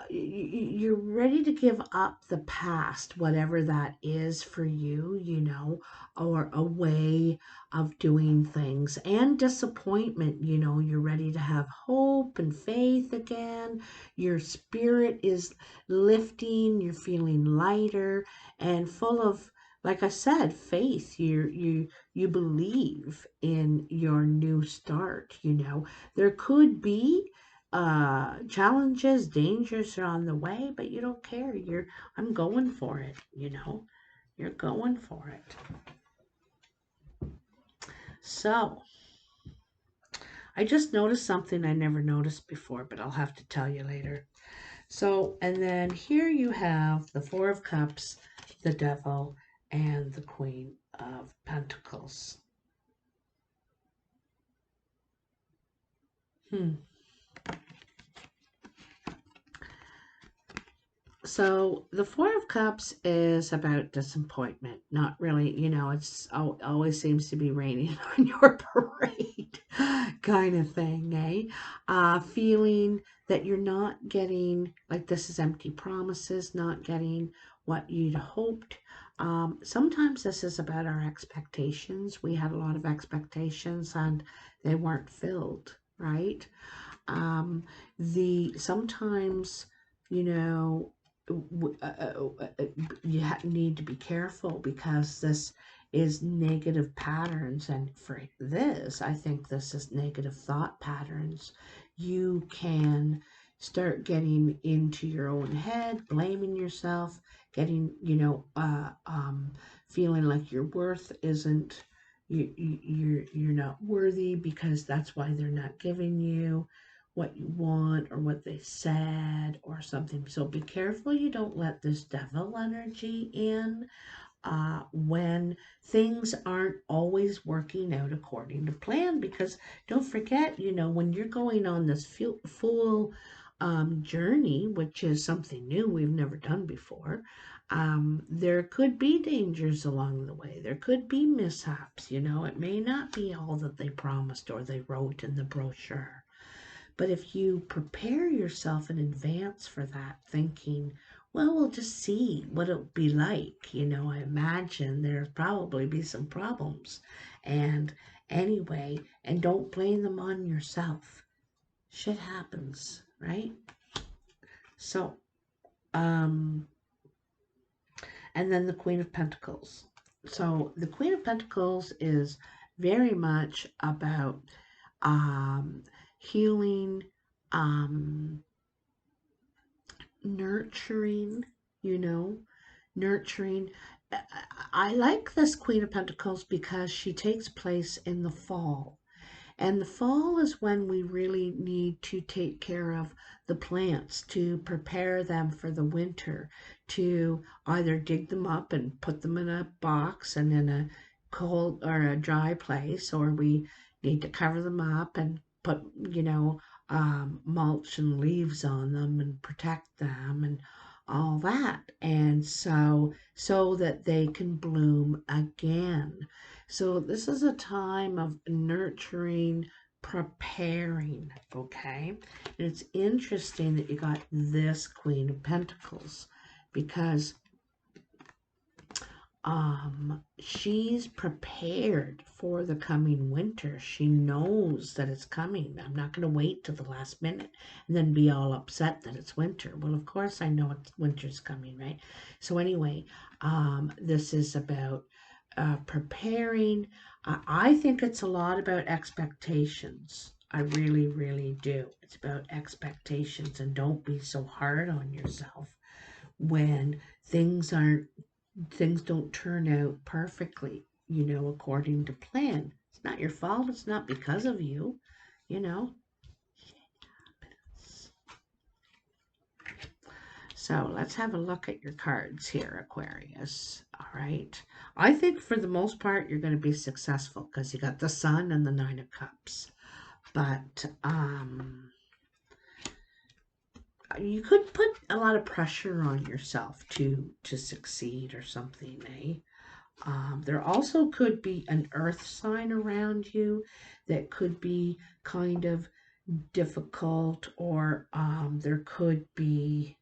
You're ready to give up the past, whatever that is for you, you know, or a way of doing things, and disappointment. You know, you're ready to have hope and faith again. Your spirit is lifting, you're feeling lighter and full of, like I said, faith. You believe in your new start. You know, there could be challenges, dangers are on the way, but you don't care. I'm going for it, you know. You're going for it. So, I just noticed something I never noticed before, but I'll have to tell you later. So, and then here you have the Four of Cups, the Devil, and the Queen of Pentacles. So the Four of Cups is about disappointment. Not really, you know, it's always seems to be raining on your parade kind of thing, eh? Feeling that you're not getting, like this is empty promises, not getting what you'd hoped. Sometimes this is about our expectations. We had a lot of expectations and they weren't filled, right? Sometimes, you know, you need to be careful because this is negative patterns, and for this I think this is negative thought patterns. You can start getting into your own head, blaming yourself, getting, you know, feeling like your worth isn't, you're not worthy because that's why they're not giving you what you want or what they said or something. So be careful you don't let this devil energy in when things aren't always working out according to plan. Because don't forget, you know, when you're going on this full journey, which is something new we've never done before, there could be dangers along the way. There could be mishaps, you know. It may not be all that they promised or they wrote in the brochure. But if you prepare yourself in advance for that, thinking, well, we'll just see what it'll be like. You know, I imagine there'll probably be some problems. And anyway, and don't blame them on yourself. Shit happens, right? So, and then the Queen of Pentacles. So the Queen of Pentacles is very much about healing, nurturing, you know, nurturing. I like this Queen of Pentacles because she takes place in the fall. And the fall is when we really need to take care of the plants, to prepare them for the winter, to either dig them up and put them in a box and in a cold or a dry place, or we need to cover them up and put, you know, mulch and leaves on them and protect them and all that. And so that they can bloom again. So this is a time of nurturing, preparing, okay? And it's interesting that you got this Queen of Pentacles because she's prepared for the coming winter. She knows that it's coming. I'm not going to wait till the last minute and then be all upset that it's winter. Well, of course I know it's winter's coming, right? So anyway, this is about preparing. I think it's a lot about expectations. I really, really do. It's about expectations, and don't be so hard on yourself when things don't turn out perfectly, according to plan. It's not your fault. It's not because of you, you know. So let's have a look at your cards here, Aquarius. All right. I think for the most part, you're going to be successful because you got the Sun and the Nine of Cups. But you could put a lot of pressure on yourself to succeed or something, eh? There also could be an earth sign around you that could be kind of difficult, or there could be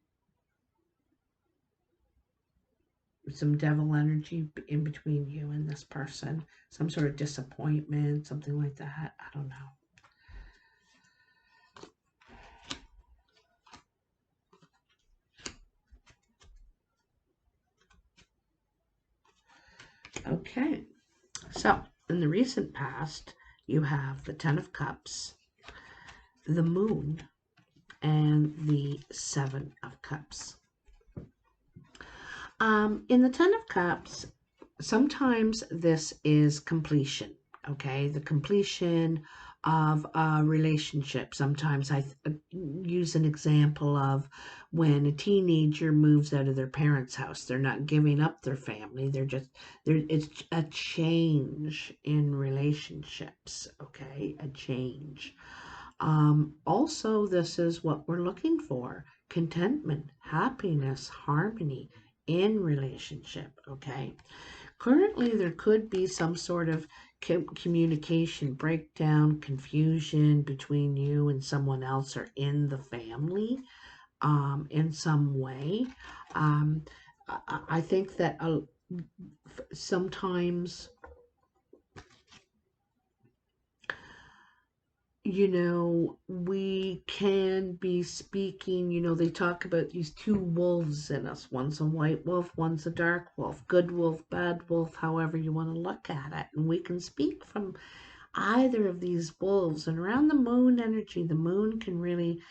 some devil energy in between you and this person, some sort of disappointment, something like that. I don't know. Okay, so in the recent past, you have the Ten of Cups, the Moon, and the Seven of Cups. In the Ten of Cups, sometimes this is completion, okay? The completion of a relationship. Sometimes I use an example of when a teenager moves out of their parents' house. They're not giving up their family. It's a change in relationships, okay? A change. Also, this is what we're looking for: contentment, happiness, harmony in relationship, okay? Currently, there could be some sort of communication breakdown, confusion between you and someone else or in the family in some way. Um, I think that sometimes, we can be speaking, they talk about these two wolves in us. One's a white wolf, one's a dark wolf, good wolf, bad wolf, however you want to look at it. And we can speak from either of these wolves. And around the moon energy, the moon can really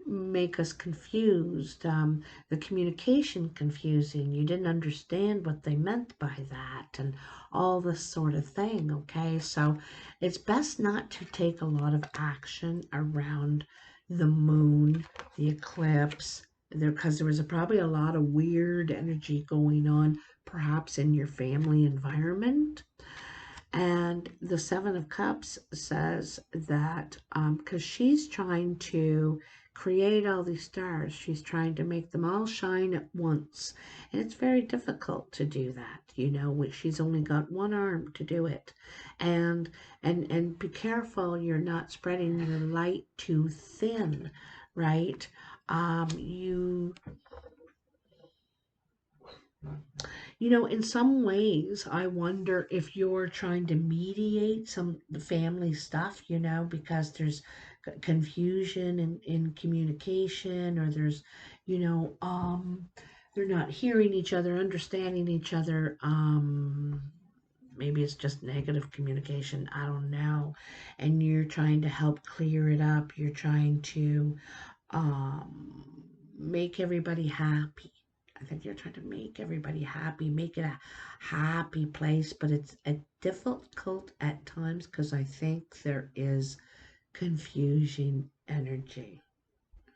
make us confused. The communication confusing. You didn't understand what they meant by that, and all this sort of thing. Okay, so it's best not to take a lot of action around the moon, the eclipse, because there was probably a lot of weird energy going on, perhaps in your family environment. And the Seven of Cups says that because she's trying to create all these stars, she's trying to make them all shine at once. And it's very difficult to do that, which she's only got one arm to do it. And be careful you're not spreading your light too thin, right? In some ways, I wonder if you're trying to mediate some the family stuff, because there's confusion in communication, or there's, they're not hearing each other, understanding each other. Maybe it's just negative communication. I don't know. And you're trying to help clear it up. You're trying to make everybody happy. I think you're trying to make everybody happy, make it a happy place, but it's difficult at times because I think there is confusion energy.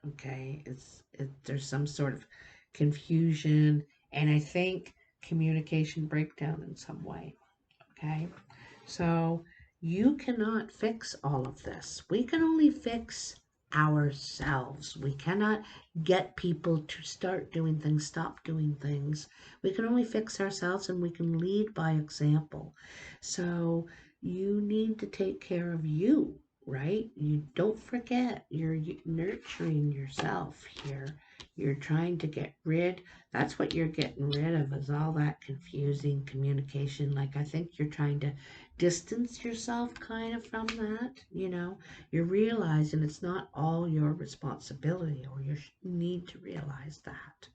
Okay, there's some sort of confusion, and I think communication breakdown in some way. Okay, so you cannot fix all of this. We can only fix ourselves. We cannot get people to start doing things, stop doing things. We can only fix ourselves, and we can lead by example. So you need to take care of you, right? You don't forget you're nurturing yourself here. You're trying to get rid, that's what you're getting rid of, is all that confusing communication. Like, I think you're trying to distance yourself kind of from that, you know. You're realizing it's not all your responsibility, or you need to realize that.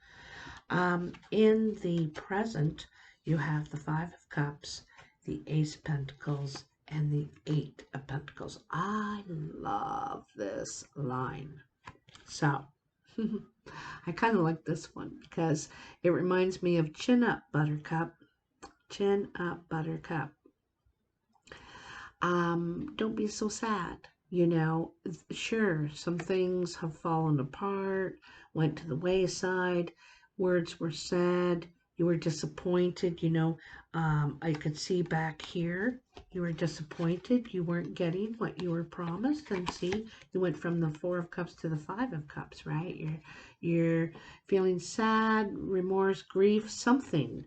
In the present, you have the Five of Cups, the Ace of Pentacles, and the Eight of Pentacles. I love this line. So, I kind of like this one because it reminds me of Chin Up, Buttercup. Chin up, Buttercup. Don't be so sad. You know, sure, some things have fallen apart, went to the wayside, words were said, you were disappointed, you know. I could see back here, you were disappointed, you weren't getting what you were promised, and see, you went from the Four of Cups to the Five of Cups, right? You're feeling sad, remorse, grief, something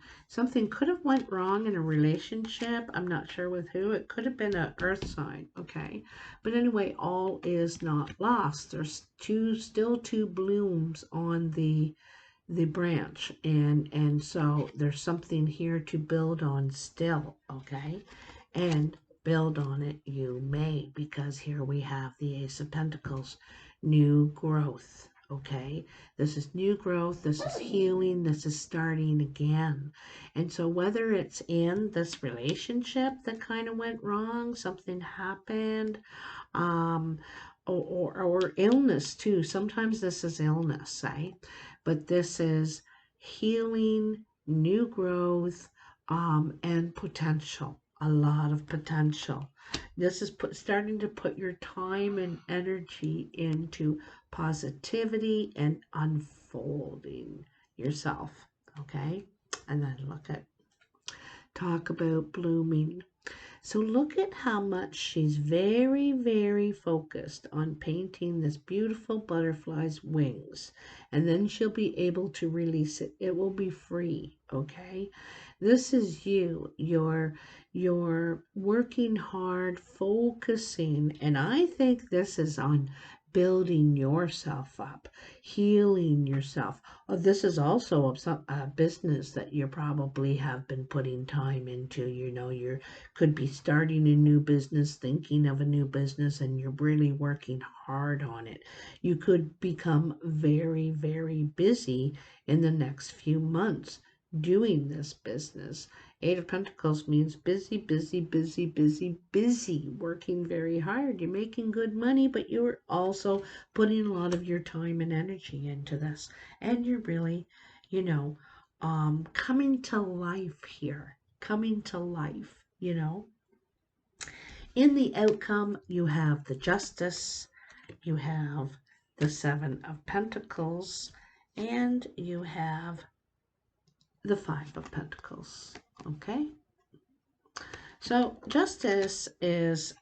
could have went wrong in a relationship. I'm not sure with who. It could have been an earth sign, okay? But anyway, all is not lost. There's still two blooms on the branch, and so there's something here to build on still, okay? And build on it you may, because here we have the Ace of Pentacles, new growth. Okay, this is new growth, this is healing, this is starting again. And so whether it's in this relationship that kind of went wrong, something happened, um, or illness too. Sometimes this is illness, right? But this is healing, new growth, and potential. A lot of potential. This is starting to put your time and energy into positivity and unfolding yourself. Okay, and then talk about blooming. So look at how much she's very, very focused on painting this beautiful butterfly's wings. And then she'll be able to release it. It will be free, okay? This is you. You're working hard, focusing, and I think this is on building yourself up, healing yourself. Oh, this is also a business that you probably have been putting time into. You know, you could be starting a new business, thinking of a new business, and you're really working hard on it. You could become very, very busy in the next few months doing this business. Eight of Pentacles means busy, busy, busy, busy, busy, working very hard. You're making good money, but you're also putting a lot of your time and energy into this. And you're really, you know, coming to life here, coming to life, you know. In the outcome, you have the Justice, you have the Seven of Pentacles, and you have the Five of Pentacles. Okay, so Justice is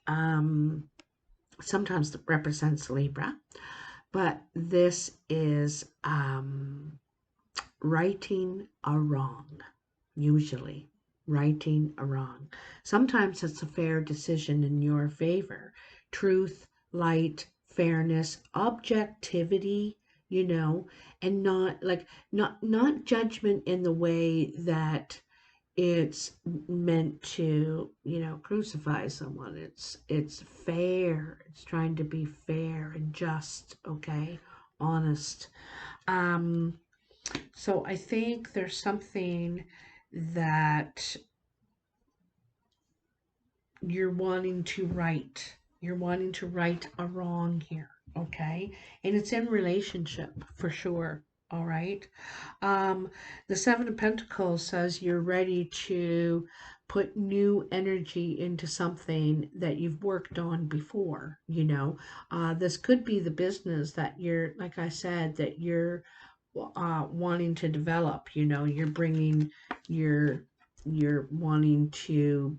sometimes represents Libra, but this is righting a wrong, usually righting a wrong. Sometimes it's a fair decision in your favor. Truth, light, fairness, objectivity, you know, and not judgment in the way that it's meant to, you know, crucify someone. It's fair. It's trying to be fair and just, okay, honest. So I think there's something that you're wanting to right. You're wanting to right a wrong here, okay? And it's in relationship for sure. All right. The Seven of Pentacles says you're ready to put new energy into something that you've worked on before, you know. This could be the business that you're, like I said, that you're wanting to develop, you know. You're wanting to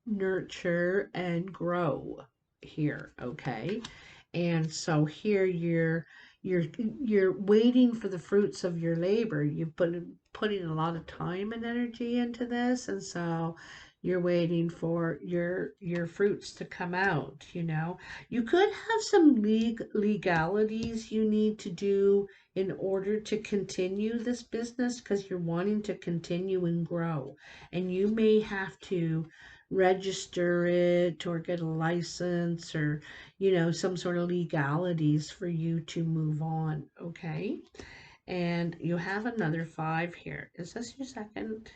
nurture and grow here, okay? And so here you're waiting for the fruits of your labor. You've putting a lot of time and energy into this, and so You're waiting for your fruits to come out, you know. You could have some legalities you need to do in order to continue this business because you're wanting to continue and grow. And you may have to register it or get a license or, you know, some sort of legalities for you to move on, okay? And you have another 5 here. Is this your second?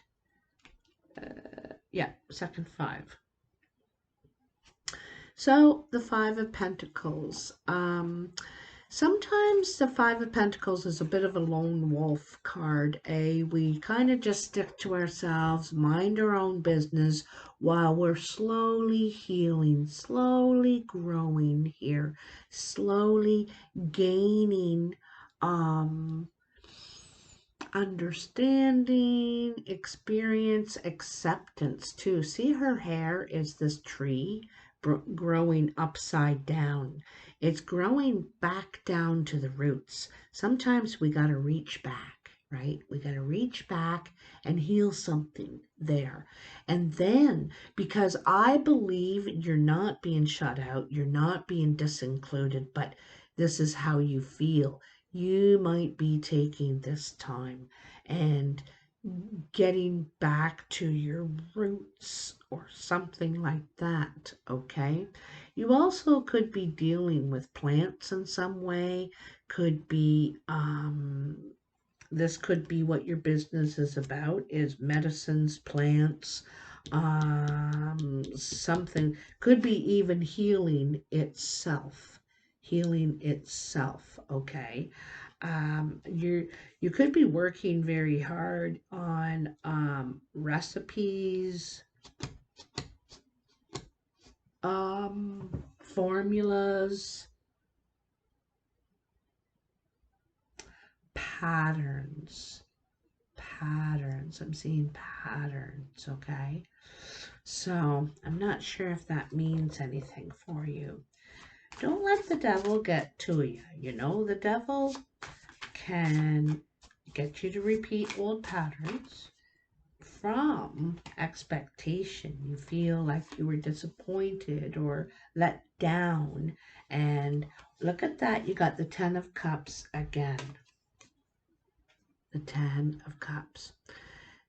Yeah, second 5. So the 5 of Pentacles. Sometimes the 5 of Pentacles is a bit of a lone wolf card. We kind of just stick to ourselves, mind our own business while we're slowly healing, slowly growing here, slowly gaining understanding, experience, acceptance too. See, her hair is this tree growing upside down. It's growing back down to the roots. Sometimes we got to reach back, right? We got to reach back and heal something there. And then, because I believe you're not being shut out, you're not being disincluded, but this is how you feel. You might be taking this time and getting back to your roots or something like that, okay? You also could be dealing with plants in some way, could be this could be what your business is about, is medicines, plants, something, could be even healing itself, okay? You could be working very hard on recipes, formulas, patterns. I'm seeing patterns, okay? So I'm not sure if that means anything for you. Don't let the devil get to you. You know, the devil can get you to repeat old patterns from expectation. You feel like you were disappointed or let down. And look at that. You got the 10 of Cups again. The 10 of Cups.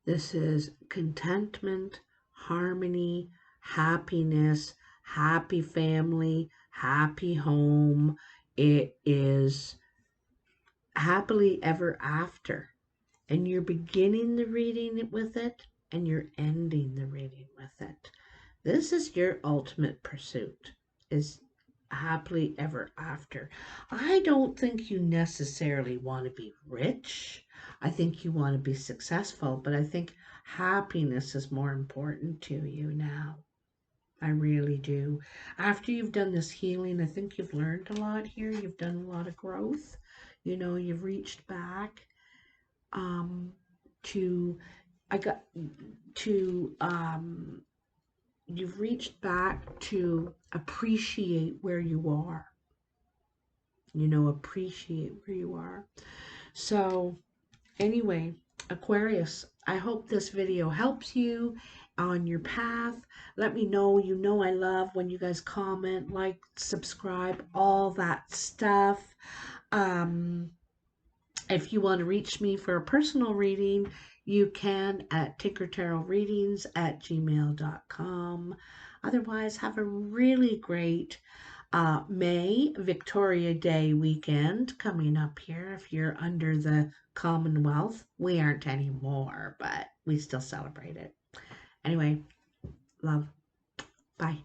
This is contentment, harmony, happiness, happy family, happy home. It is happily ever after. And you're beginning the reading with it, and you're ending the reading with it. This is your ultimate pursuit, is happily ever after. I don't think you necessarily want to be rich. I think you want to be successful, but I think happiness is more important to you now. I really do. After you've done this healing, I think you've learned a lot here. You've done a lot of growth. You know, you've reached back to I got to you've reached back to appreciate where you are. You know, appreciate where you are. So anyway, Aquarius, I hope this video helps you on your path. Let me know. You know I love when you guys comment, like, subscribe, all that stuff. If you want to reach me for a personal reading, you can at tinkertarotreadings@gmail.com. Otherwise, have a really great May Victoria Day weekend coming up here. If you're under the Commonwealth, we aren't anymore, but we still celebrate it. Anyway, love. Bye.